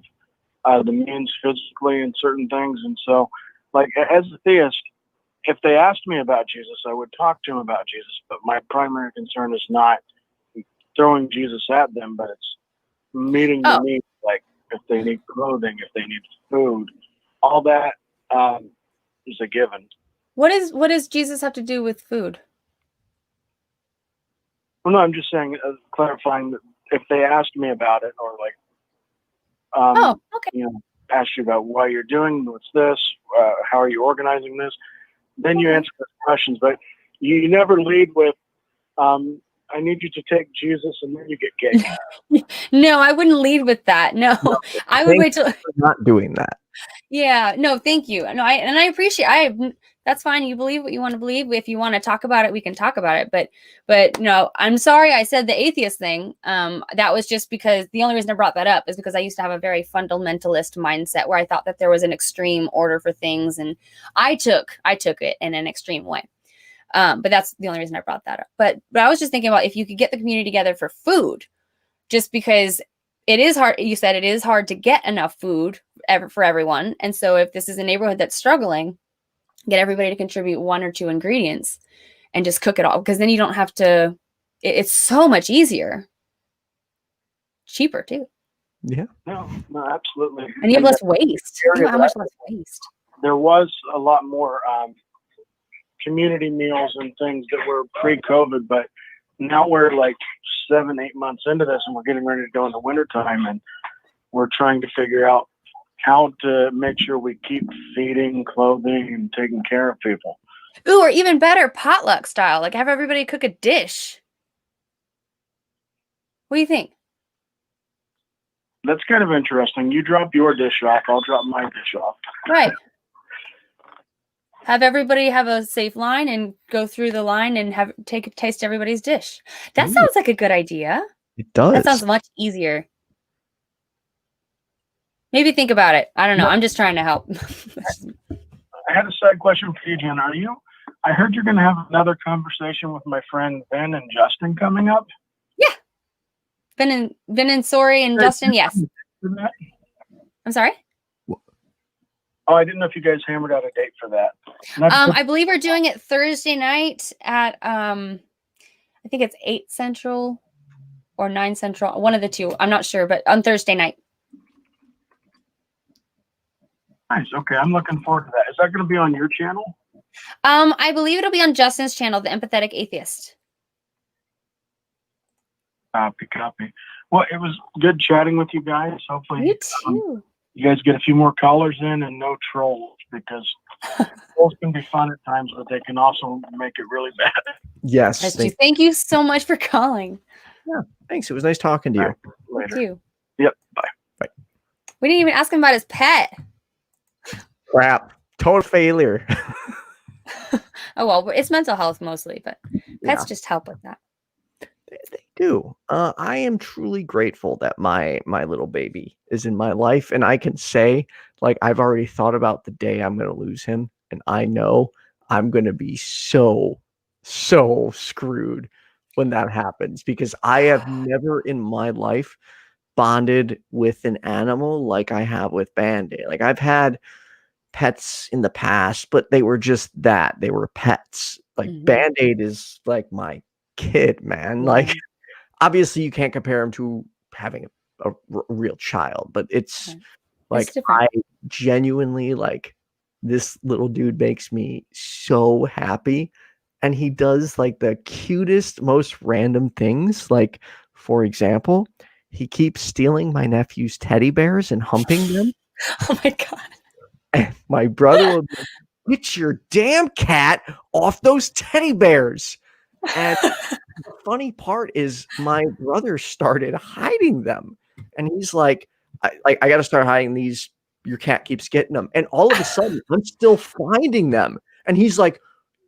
the means physically in certain things. And so, like, as a theist, if they asked me about Jesus, I would talk to them about Jesus. But my primary concern is not throwing Jesus at them, but it's meeting the needs, like if they need clothing, if they need food, all that is a given. What does Jesus have to do with food? Well, no, I'm just saying, clarifying that if they asked me about it, or like, ask you about why you're doing what's this, how are you organizing this, then you answer those questions. But you never lead with, I need you to take Jesus, and then you get gay. No, I wouldn't lead with that. No, I would wait till. Not doing that. Yeah, no, thank you. No, I appreciate. That's fine. You believe what you want to believe. If you want to talk about it, we can talk about it. But no, I'm sorry I said the atheist thing. That was just because the only reason I brought that up is because I used to have a very fundamentalist mindset where I thought that there was an extreme order for things, and I took it in an extreme way. But that's the only reason I brought that up. But I was just thinking about if you could get the community together for food, just because it is hard. You said it is hard to get enough food for everyone. And so if this is a neighborhood that's struggling, get everybody to contribute 1 or 2 ingredients and just cook it all. Because then you don't have to, it's so much easier. Cheaper too. Yeah. No, absolutely. And you have less waste. You know how much less waste. There was a lot more community meals and things that were pre-COVID, but now we're like 7-8 months into this, and we're getting ready to go into wintertime, and we're trying to figure out how to make sure we keep feeding, clothing, and taking care of people. Ooh, or even better, potluck style. Like have everybody cook a dish. What do you think? That's kind of interesting. You drop your dish off, I'll drop my dish off. Right. Have everybody have a safe line and go through the line and taste everybody's dish. That sounds like a good idea. It does. That sounds much easier. Maybe think about it. I don't know. I'm just trying to help. I had a side question for you, Jen. I heard you're going to have another conversation with my friend Ben and Justin coming up. Yeah. Ben and Sori and Justin, yes. I'm sorry? Oh, I didn't know if you guys hammered out a date for that. I believe we're doing it Thursday night at, I think it's 8 Central or 9 Central. One of the two. I'm not sure, but on Thursday night. Nice. Okay. I'm looking forward to that. Is that going to be on your channel? I believe it'll be on Justin's channel, The Empathetic Atheist. Copy. Well, it was good chatting with you guys. Hopefully, you too. You guys get a few more callers in and no trolls, because trolls can be fun at times, but they can also make it really bad. Yes. Thank you so much for calling. Yeah. Thanks. It was nice talking to you. Later. Thank you. Yep. Bye. Bye. We didn't even ask him about his pet. Crap. Total failure. Oh, well, it's mental health mostly, but pets just help with that. They do. I am truly grateful that my little baby is in my life, and I can say, like, I've already thought about the day I'm going to lose him, and I know I'm going to be so screwed when that happens, because I have never in my life bonded with an animal like I have with Band-Aid. Like, I've had pets in the past, but they were just that. They were pets. Like, Band-Aid is like my kid, man. Like, obviously you can't compare him to having a real child, but it's like, I genuinely, like, this little dude makes me so happy, and he does like the cutest, most random things. Like, for example, he keeps stealing my nephew's teddy bears and humping them. Oh my god. And my brother will be like, "Get your damn cat off those teddy bears." And the funny part is my brother started hiding them. And he's like, I got to start hiding these. Your cat keeps getting them. And all of a sudden, I'm still finding them. And he's like,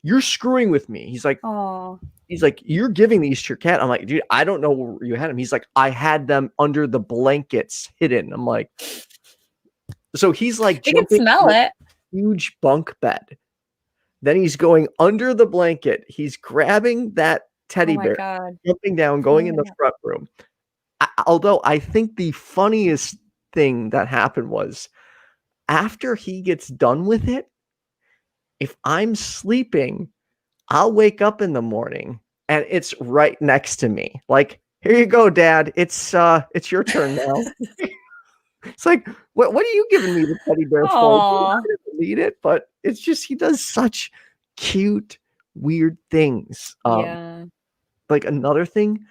you're screwing with me. He's like, Oh, you're giving these to your cat. I'm like, dude, I don't know where you had them. He's like, I had them under the blankets hidden. I'm like, so he's like, you can smell it. Huge bunk bed. Then he's going under the blanket. He's grabbing that teddy bear, jumping down, going in the front room. Although I think the funniest thing that happened was after he gets done with it, if I'm sleeping, I'll wake up in the morning and it's right next to me. Like, here you go, Dad. It's your turn now. It's like, what are you giving me the teddy bear for? I didn't need it, but it's just he does such cute, weird things. Like another thing,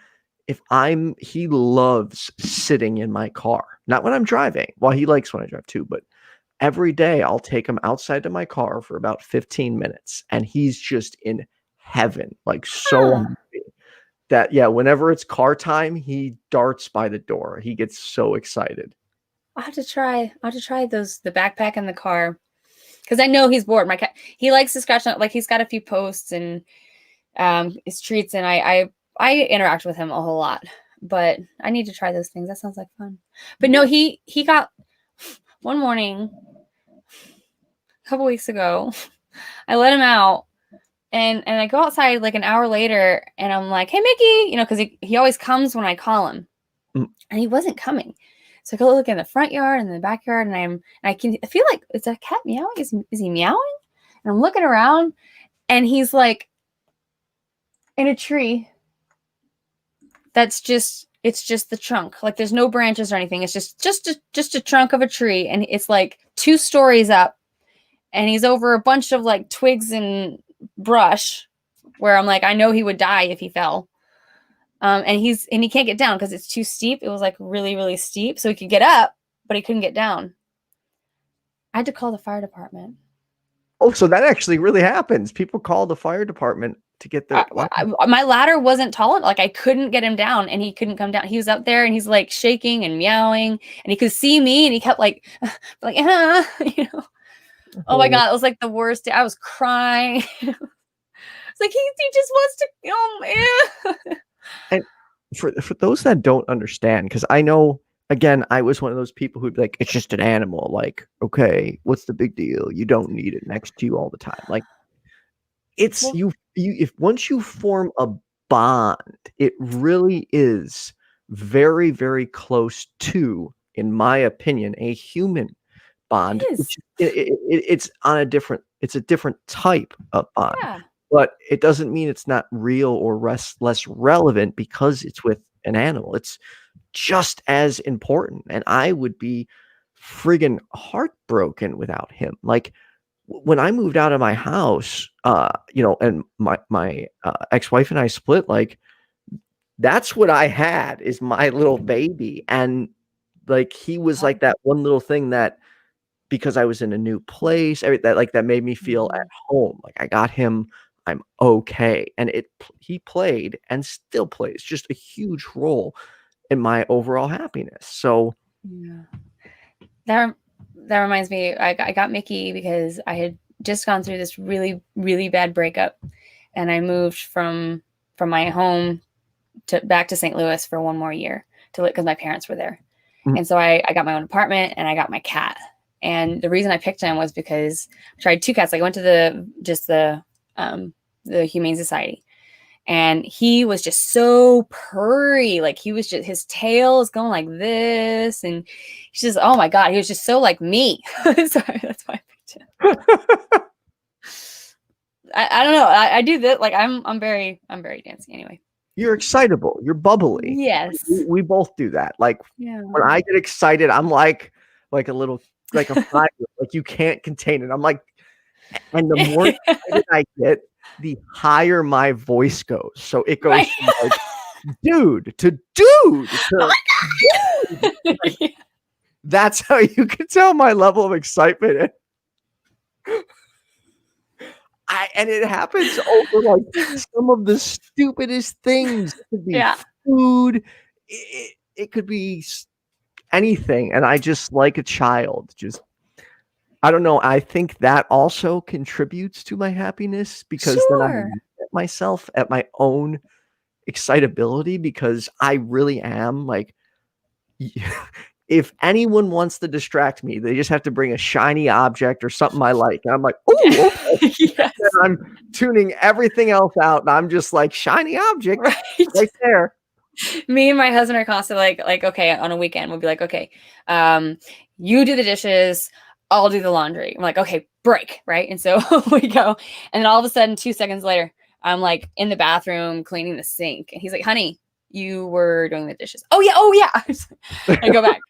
he loves sitting in my car. Not when I'm driving. Well, he likes when I drive too, but every day I'll take him outside to my car for about 15 minutes and he's just in heaven, like so happy that, whenever it's car time, he darts by the door. He gets so excited. I'll have to try the backpack in the car. Because I know he's bored. My cat, he likes to scratch on, like he's got a few posts and his treats, and I interact with him a whole lot. But I need to try those things. That sounds like fun. But no, he got one morning a couple weeks ago. I let him out, and I go outside like an hour later, and I'm like, "Hey, Mickey," because he always comes when I call him, and he wasn't coming. So I go look in the front yard and the backyard, and I feel like it's a cat meowing. Is he meowing? And I'm looking around, and he's like in a tree. It's just the trunk. Like there's no branches or anything. It's just a trunk of a tree, and it's like 2 stories up, and he's over a bunch of like twigs and brush, where I'm like, I know he would die if he fell. And he can't get down because it's too steep. It was like really, really steep. So he could get up, but he couldn't get down. I had to call the fire department. Oh, so that actually really happens. People call the fire department to get their my ladder wasn't tall enough. Like I couldn't get him down, and he couldn't come down. He was up there and he's like shaking and meowing, and he could see me, and he kept like Oh my God, it was like the worst day. I was crying. It's like he just wants to, man. And for those that don't understand, because I know, again, I was one of those people who'd be like, it's just an animal. Like, okay, what's the big deal? You don't need it next to you all the time. Like, it's if once you form a bond, it really is very, very close to, in my opinion, a human bond. It's a different type of bond. Yeah. But it doesn't mean it's not real or less relevant because it's with an animal. It's just as important. And I would be friggin' heartbroken without him. Like when I moved out of my house, and my ex-wife and I split, like that's what I had is my little baby. And like he was like that one little thing that, because I was in a new place, that made me feel at home. Like I got him, I'm okay. And he played and still plays just a huge role in my overall happiness. So that reminds me, I got Mickey because I had just gone through this really, really bad breakup, and I moved from my home back to St. Louis for 1 more year because my parents were there. And so I got my own apartment and I got my cat. And the reason I picked him was because I tried 2 cats. Like I went to the Humane Society, and he was just so purry. Like he was just, his tail is going like this, and he's just, oh my God, he was just so like me. Sorry, that's why I picked him. I don't know. I do that. Like I'm very dancey anyway. You're excitable. You're bubbly. Yes. We both do that. Like when I get excited, I'm like a little, like a fire, like you can't contain it. I'm like, and the more excited I get, the higher my voice goes. So it goes from like dude to dude to dude. Like, that's how you can tell my level of excitement. And it happens over like some of the stupidest things. It could be food. It could be anything. And I just like a child. Just, I don't know. I think that also contributes to my happiness because then I Sure. at myself at my own excitability because I really am like, if anyone wants to distract me, they just have to bring a shiny object or something I like. And I'm like, oh, okay. Yes. And I'm tuning everything else out. And I'm just like, shiny object right there. Me and my husband are constantly like, okay, on a weekend, we'll be like, okay, you do the dishes, I'll do the laundry. I'm like, okay, break, right? And so we go. And then all of a sudden, 2 seconds later, I'm like in the bathroom cleaning the sink. And he's like, honey, you were doing the dishes. Oh yeah. I go back.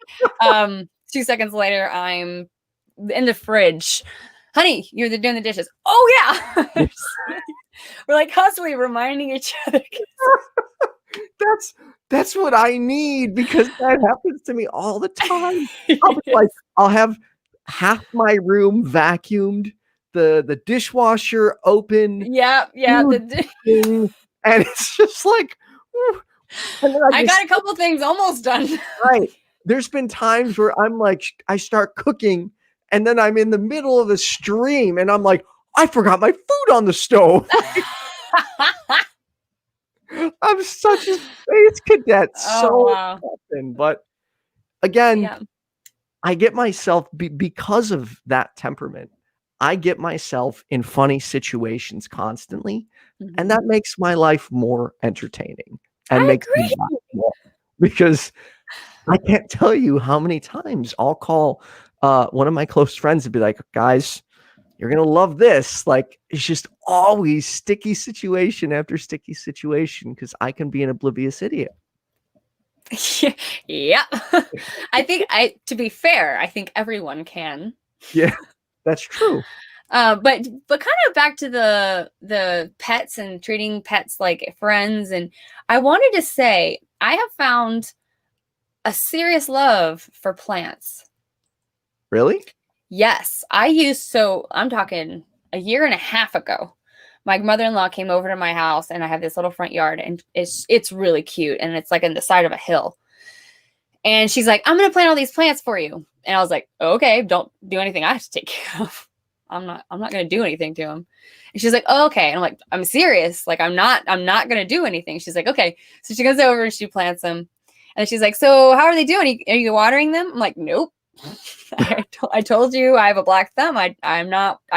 2 seconds later, I'm in the fridge. Honey, you're doing the dishes. Oh yeah. We're like constantly reminding each other. That's what I need because that happens to me all the time. I'll be like, I'll have half my room vacuumed, the dishwasher open. Yeah. And it's just like, I got a couple things almost done. Right. There's been times where I'm like, I start cooking and then I'm in the middle of a stream and I'm like, I forgot my food on the stove. I'm such a space cadet. Wow. Often. But again, I get myself, because of that temperament, I get myself in funny situations constantly. And that makes my life more entertaining. And makes me laugh more. Because I can't tell you how many times I'll call one of my close friends and be like, guys, you're going to love this. Like, it's just always sticky situation after sticky situation because I can be an oblivious idiot. Yeah. To be fair, I think everyone can. Yeah, that's true. But kind of back to the pets and treating pets like friends. And I wanted to say, I have found a serious love for plants. Really? Yes. I'm talking a year and a half ago. My mother-in-law came over to my house and I have this little front yard and it's really cute. And it's like on the side of a hill. And she's like, I'm going to plant all these plants for you. And I was like, okay, don't do anything I have to take care of. I'm not going to do anything to them. And she's like, oh, okay. And I'm like, I'm serious. Like, I'm not going to do anything. She's like, okay. So she goes over and she plants them. And she's like, so how are they doing? Are you watering them? I'm like, nope. I told you I have a black thumb. I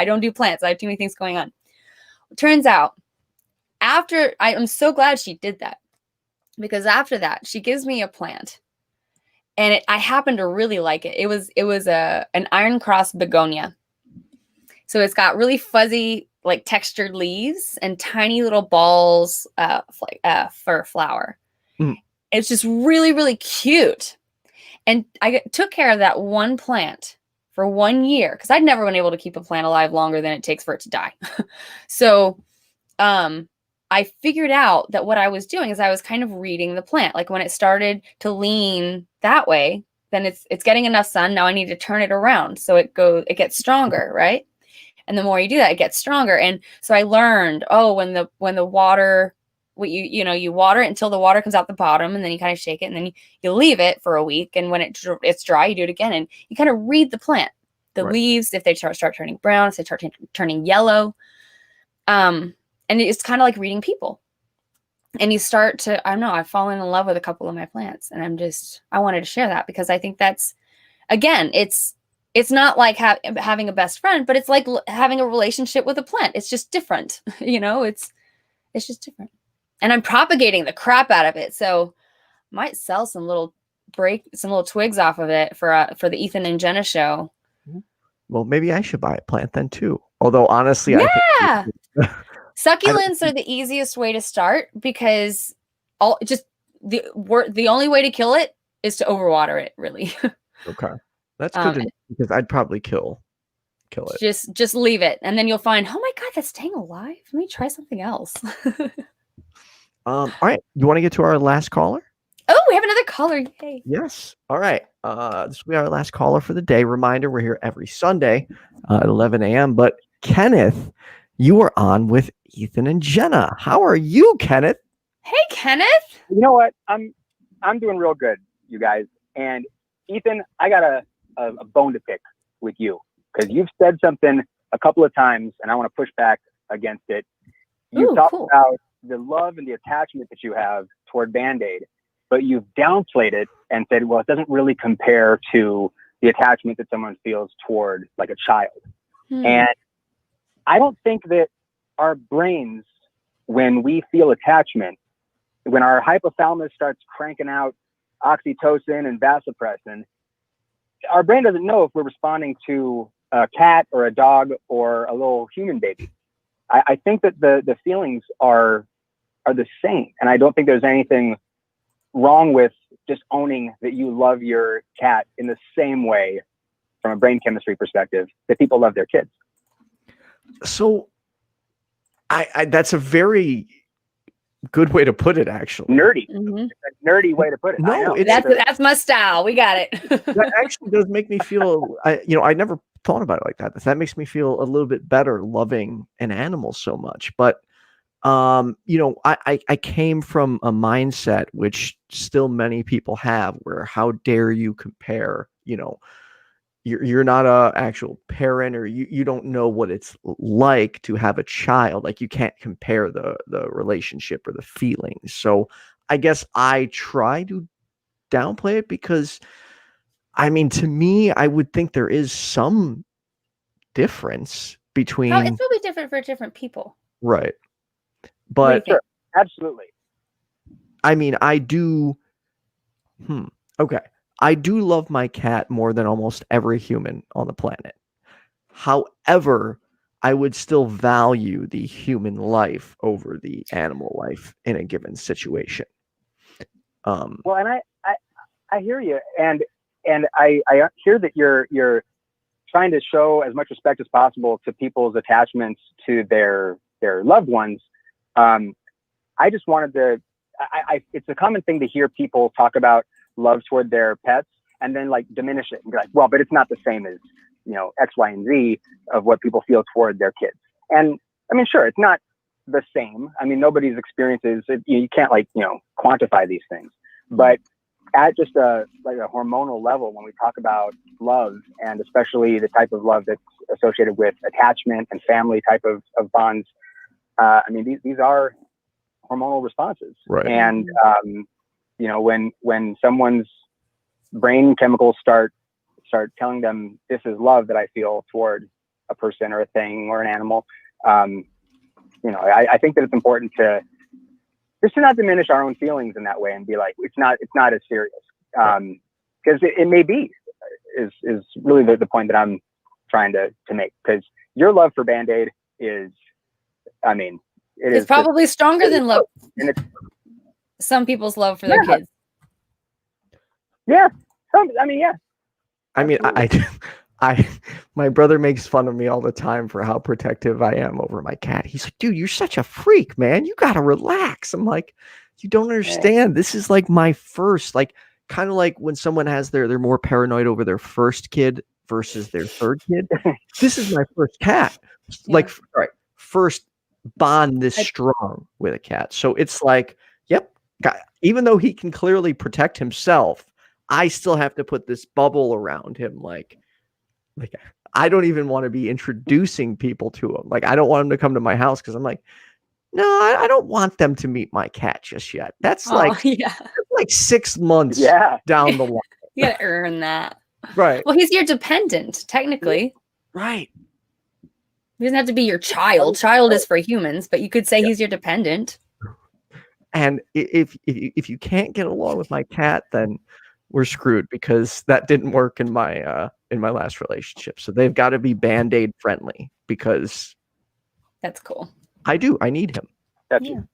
don't do plants. I have too many things going on. Turns out I'm so glad she did that because after that, she gives me a plant and I happened to really like it. It was an iron cross begonia. So it's got really fuzzy, like textured leaves and tiny little balls for flower. It's just really, really cute. And I took care of that one plant for 1 year because I'd never been able to keep a plant alive longer than it takes for it to die. So I figured out that what I was doing is I was kind of reading the plant. Like when it started to lean that way, then it's getting enough sun. Now I need to turn it around so it gets stronger, right? And the more you do that, it gets stronger. And so I learned, when the water, you water it until the water comes out the bottom, and then you kind of shake it, and then you leave it for a week. And when it's dry, you do it again, and you kind of read the plant, the leaves, if they start turning brown, if they start turning yellow. And it's kind of like reading people. And you start to, I don't know, I've fallen in love with a couple of my plants, and I wanted to share that because I think that's, again, it's not like having a best friend, but it's like having a relationship with a plant. It's just different, it's just different. And I'm propagating the crap out of it. So might sell some little twigs off of it for the Ethan and Jenna show. Well, maybe I should buy a plant then too. Although honestly, yeah. Succulents are the easiest way to start because the only way to kill it is to overwater it, really. Okay. That's good to know because I'd probably kill it. Just leave it. And then you'll find, oh my God, that's staying alive. Let me try something else. All right. You want to get to our last caller? Oh, we have another caller. Yay. Yes. All right. This will be our last caller for the day. Reminder, we're here every Sunday at 11 a.m. But Kenneth, you are on with Ethan and Jenna. How are you, Kenneth? Hey, Kenneth. You know what? I'm doing real good, you guys. And Ethan, I got a bone to pick with you because you've said something a couple of times, and I want to push back against it. You talked about the love and the attachment that you have toward Band-Aid, but you've downplayed it and said, well, it doesn't really compare to the attachment that someone feels toward like a child. And I don't think that our brains, when we feel attachment, when our hypothalamus starts cranking out oxytocin and vasopressin, our brain doesn't know if we're responding to a cat or a dog or a little human baby. I think that the feelings are the same. And I don't think there's anything wrong with just owning that you love your cat in the same way from a brain chemistry perspective that people love their kids. So I that's a very good way to put it, actually. Nerdy. It's a nerdy way to put it. No, that's my style. We got it. That actually does make me feel, I never thought about it like that. That makes me feel a little bit better loving an animal so much. But, I came from a mindset, which still many people have, where how dare you compare, you're not a actual parent, or you don't know what it's like to have a child. Like, you can't compare the relationship or the feelings. So I guess I try to downplay it because, to me, I would think there is some difference between. It's probably different for different people. Right. But sure, absolutely. I do. Okay. I do love my cat more than almost every human on the planet. However, I would still value the human life over the animal life in a given situation. Well, and I hear you, and I hear that you're trying to show as much respect as possible to people's attachments to their loved ones. I just wanted to. It's a common thing to hear people talk about love toward their pets and then like diminish it and be like, well, but it's not the same as, X, Y, and Z of what people feel toward their kids. And sure, it's not the same. Nobody's experiences, you can't quantify these things, but at just a hormonal level, when we talk about love, and especially the type of love that's associated with attachment and family type of bonds, these are hormonal responses. Right. And, when someone's brain chemicals start telling them this is love that I feel toward a person or a thing or an animal, I think that it's important to not diminish our own feelings in that way and be like, it's not as serious. Because it may be is really the point that I'm trying to make, because your love for Band-Aid is, it's probably stronger than love. Some people's love for their kids. Yeah. My brother makes fun of me all the time for how protective I am over my cat. He's like, dude, you're such a freak, man. You got to relax. I'm like, you don't understand. This is like my first, kind of like when someone has they're more paranoid over their first kid versus their third kid. This is my first cat. Yeah. First bond this strong with a cat. So it's like, yep. Even though he can clearly protect himself, I still have to put this bubble around him. Like I don't even want to be introducing people to him. Like, I don't want him to come to my house because I'm like, no, I don't want them to meet my cat just yet. That's like 6 months down the line. You gotta earn that. Right. Well, he's your dependent, technically. Right. He doesn't have to be your child. Child is for humans, but you could say he's your dependent. And if you can't get along with my cat, then we're screwed, because that didn't work in my last relationship. So they've got to be Band-Aid friendly, because that's cool. I need him. That's your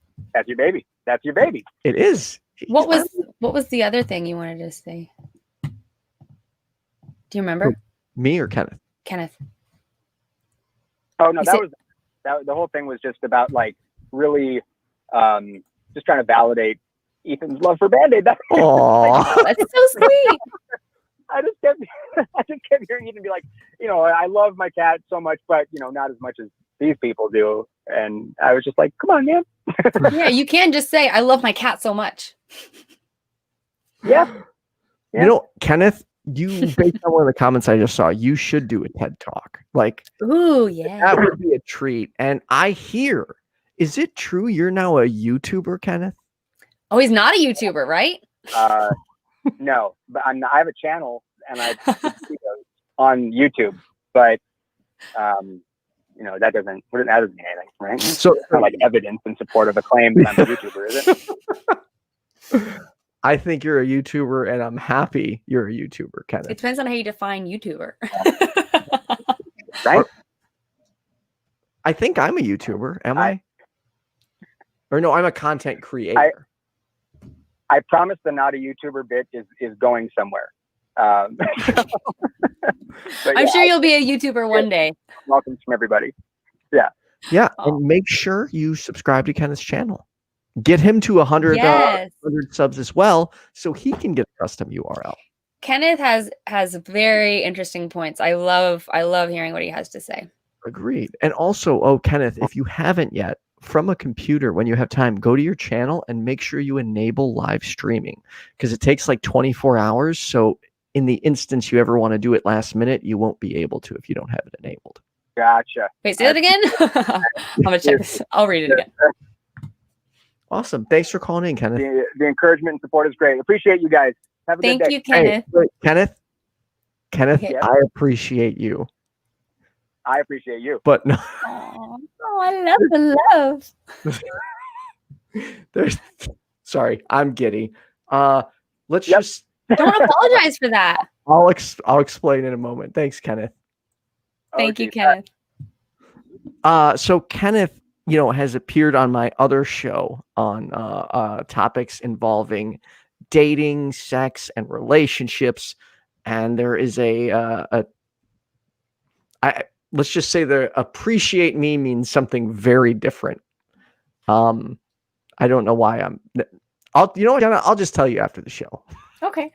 baby. That's your baby. It is. What was the other thing you wanted to say? Do you remember? Me or Kenneth? Kenneth. Oh no, the whole thing was just about really just trying to validate Ethan's love for Band-Aid. That's so sweet. I just kept hearing Ethan be like, I love my cat so much, but not as much as these people do. And I was just like, come on, man. Yeah, you can just say, I love my cat so much. Yeah. Kenneth based on one of the comments I just saw, you should do a TED Talk. Like, ooh, yeah. that would be a treat. And I hear, is it true you're now a YouTuber, Kenneth? Oh, he's not a YouTuber, right? No, but I have a channel and I do videos on YouTube, but you know, that doesn't mean anything, right? So it's not like evidence in support of a claim that I'm a YouTuber, is it? I think you're a YouTuber, and I'm happy you're a YouTuber, Kenneth. It depends on how you define YouTuber. Right? I think I'm a YouTuber. Am I? Or no, I'm a content creator. I promise the not a YouTuber bit is going somewhere. I'm sure you'll be a YouTuber one day. Welcome from everybody. Yeah. Yeah, and make sure you subscribe to Kenneth's channel. Get him to 100 subs as well, so he can get a custom URL. Kenneth has very interesting points. I love hearing what he has to say. Agreed. And also, Kenneth, if you haven't yet, from a computer, when you have time, go to your channel and make sure you enable live streaming, because it takes like 24 hours. So in the instance you ever want to do it last minute, you won't be able to if you don't have it enabled. Gotcha. Wait, say that again? I'm gonna check this. I'll read it again. Awesome. Thanks for calling in, Kenneth. The encouragement and support is great. Appreciate you guys. Have a good day. Thank you, Kenneth. Hey, Kenneth, Okay. I appreciate you. I appreciate you. But no. Oh, I love the love. Sorry, I'm giddy. Let's just don't apologize for that. I'll explain in a moment. Thanks, Kenneth. Thank you, Kenneth. So Kenneth, has appeared on my other show on topics involving dating, sex, and relationships. And there is let's just say the appreciate me means something very different. I don't know why Jenna, I'll just tell you after the show. Okay.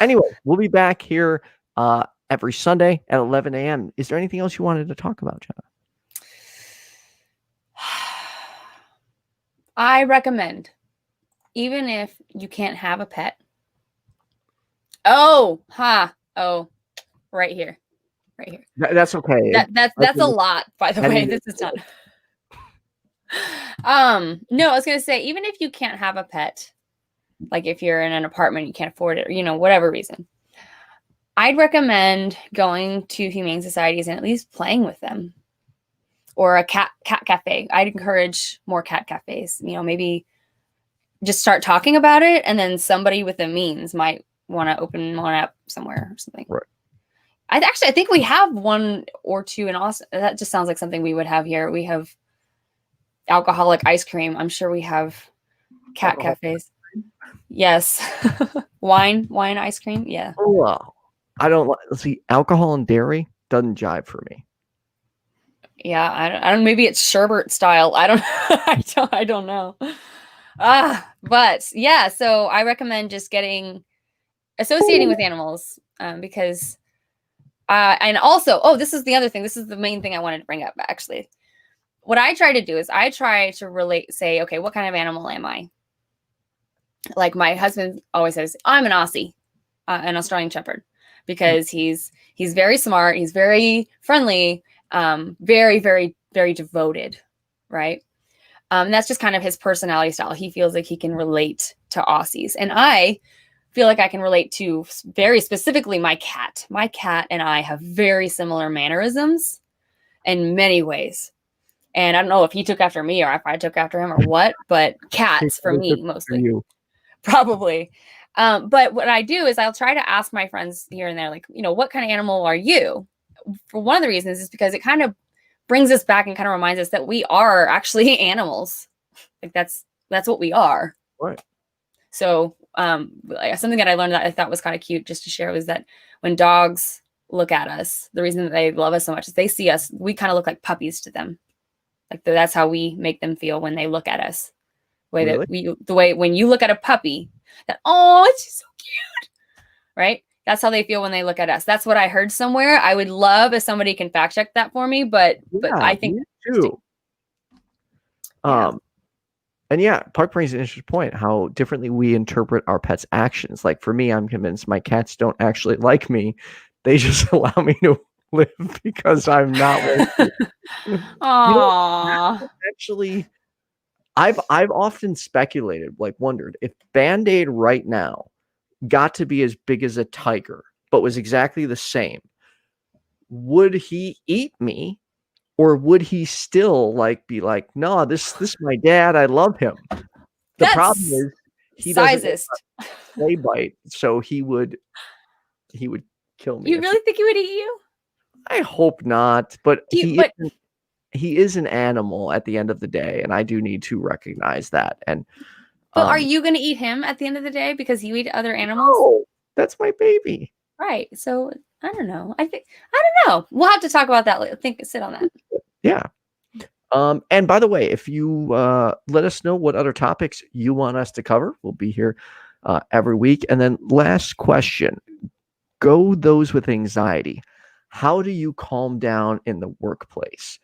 Anyway, we'll be back here every Sunday at 11 a.m. Is there anything else you wanted to talk about, Jenna? I recommend, even if you can't have a pet. Right here. That's okay. That's a lot, by the way. This is not. No, I was gonna say, even if you can't have a pet, like if you're in an apartment, you can't afford it, or whatever reason, I'd recommend going to humane societies and at least playing with them, or a cat cafe. I'd encourage more cat cafes. Maybe just start talking about it, and then somebody with the means might want to open one up somewhere or something. Right. I think we have one or two in Austin. That just sounds like something we would have here. We have alcoholic ice cream. I'm sure we have cat cafes. Yes. wine ice cream. Yeah. Oh, wow. I don't see alcohol and dairy doesn't jive for me. Yeah. I don't, maybe it's sherbet style. I don't know. But yeah, so I recommend just associating with animals, because and also, this is the other thing. This is the main thing I wanted to bring up, actually. What I try to do is I try to say, okay, what kind of animal am I? Like my husband always says, I'm an Aussie, an Australian Shepherd, because he's very smart. He's very friendly, very, very, very devoted. Right. That's just kind of his personality style. He feels like he can relate to Aussies. And I feel like I can relate to very specifically my cat. My cat and I have very similar mannerisms in many ways. And I don't know if he took after me or if I took after him or what, but cats for me mostly. Probably. But what I do is I'll try to ask my friends here and there, like, what kind of animal are you? For one of the reasons is because it kind of brings us back and kind of reminds us that we are actually animals. Like that's what we are. Right. So something that I learned that I thought was kind of cute just to share was that when dogs look at us, the reason that they love us so much is they see us, we kind of look like puppies to them. Like that's how we make them feel when they look at us. The way when you look at a puppy, it's just so cute, right? That's how they feel when they look at us. That's what I heard somewhere. I would love if somebody can fact check that for me, but I think too. And yeah, Park brings an interesting point, how differently we interpret our pets' actions. Like for me, I'm convinced my cats don't actually like me. They just allow me to live because I'm not working. Aww. Actually, I've often speculated, like wondered if Band-Aid right now got to be as big as a tiger, but was exactly the same, would he eat me? Or would he still like be like, no, this is my dad. I love him. The problem That's is he doesn't sizest. play bite, so he would kill me. You really think he would eat you? I hope not, but But he is an animal at the end of the day, and I do need to recognize that. And are you going to eat him at the end of the day because you eat other animals? no, that's my baby. Right. So I don't know. I don't know. We'll have to talk about that later. Sit on that. Yeah. And by the way, if you let us know what other topics you want us to cover, we'll be here every week. And then last question, go those with anxiety. How do you calm down in the workplace?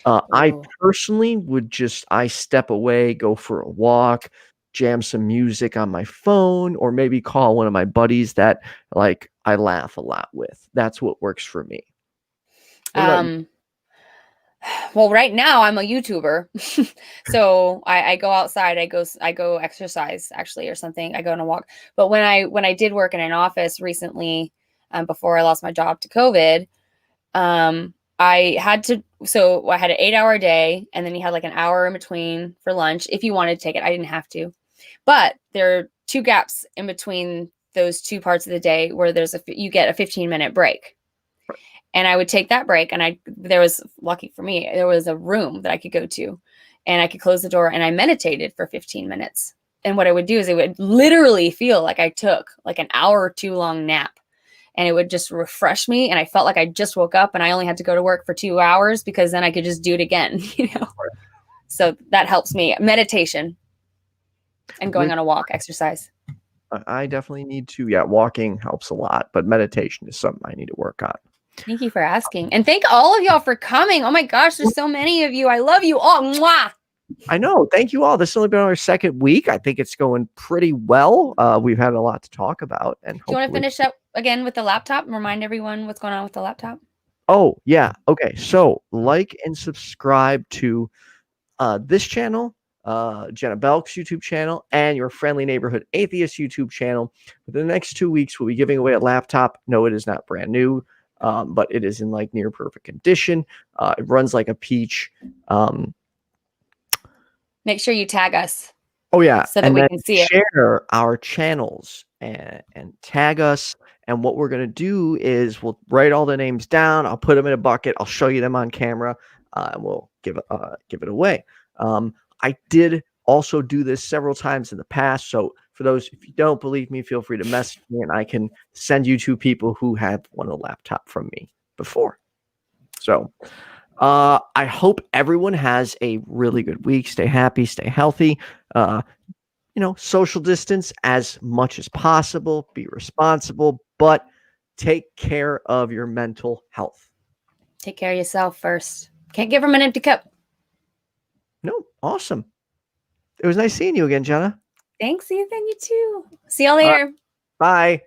I personally would I step away, go for a walk, jam some music on my phone, or maybe call one of my buddies that like I laugh a lot with. That's what works for me. Well, right now I'm a YouTuber. So I go outside, I go exercise actually or something. I go on a walk. But when I did work in an office recently, before I lost my job to COVID, I had an 8-hour day, and then you had like an hour in between for lunch if you wanted to take it. I didn't have to. But there are 2 gaps in between those 2 parts of the day where you get a 15-minute break. And I would take that break, and there was, lucky for me, there was a room that I could go to, and I could close the door, and I meditated for 15 minutes. And what I would do is it would literally feel like I took like an hour or 2 long nap, and it would just refresh me. And I felt like I just woke up and I only had to go to work for 2 hours because then I could just do it again, So that helps me. Meditation and going on a walk, exercise. I definitely need to. Yeah, walking helps a lot, but meditation is something I need to work on. Thank you for asking. And thank all of y'all for coming. Oh my gosh, there's so many of you. I love you all. Mwah! I know. Thank you all. This has only been our 2nd week. I think it's going pretty well. We've had a lot to talk about. And do you want to finish up again with the laptop and remind everyone what's going on with the laptop? Oh, yeah. Okay. So like and subscribe to this channel, Jenna Belk's YouTube channel, and your friendly neighborhood atheist YouTube channel. For the next 2 weeks, we'll be giving away a laptop. No, it is not brand new. But it is in like near perfect condition. It runs like a peach. Make sure you tag us. Oh yeah, so that we can see it. Share our channels and tag us. And what we're gonna do is we'll write all the names down. I'll put them in a bucket. I'll show you them on camera, and we'll give it away. I did also do this several times in the past. So for those, if you don't believe me, feel free to message me, and I can send you to people who have won a laptop from me before. So I hope everyone has a really good week. Stay happy, stay healthy. Social distance as much as possible. Be responsible, but take care of your mental health. Take care of yourself first. Can't give from an empty cup. No, awesome. It was nice seeing you again, Jenna. Thanks, Ethan. You too. See y'all later. Bye.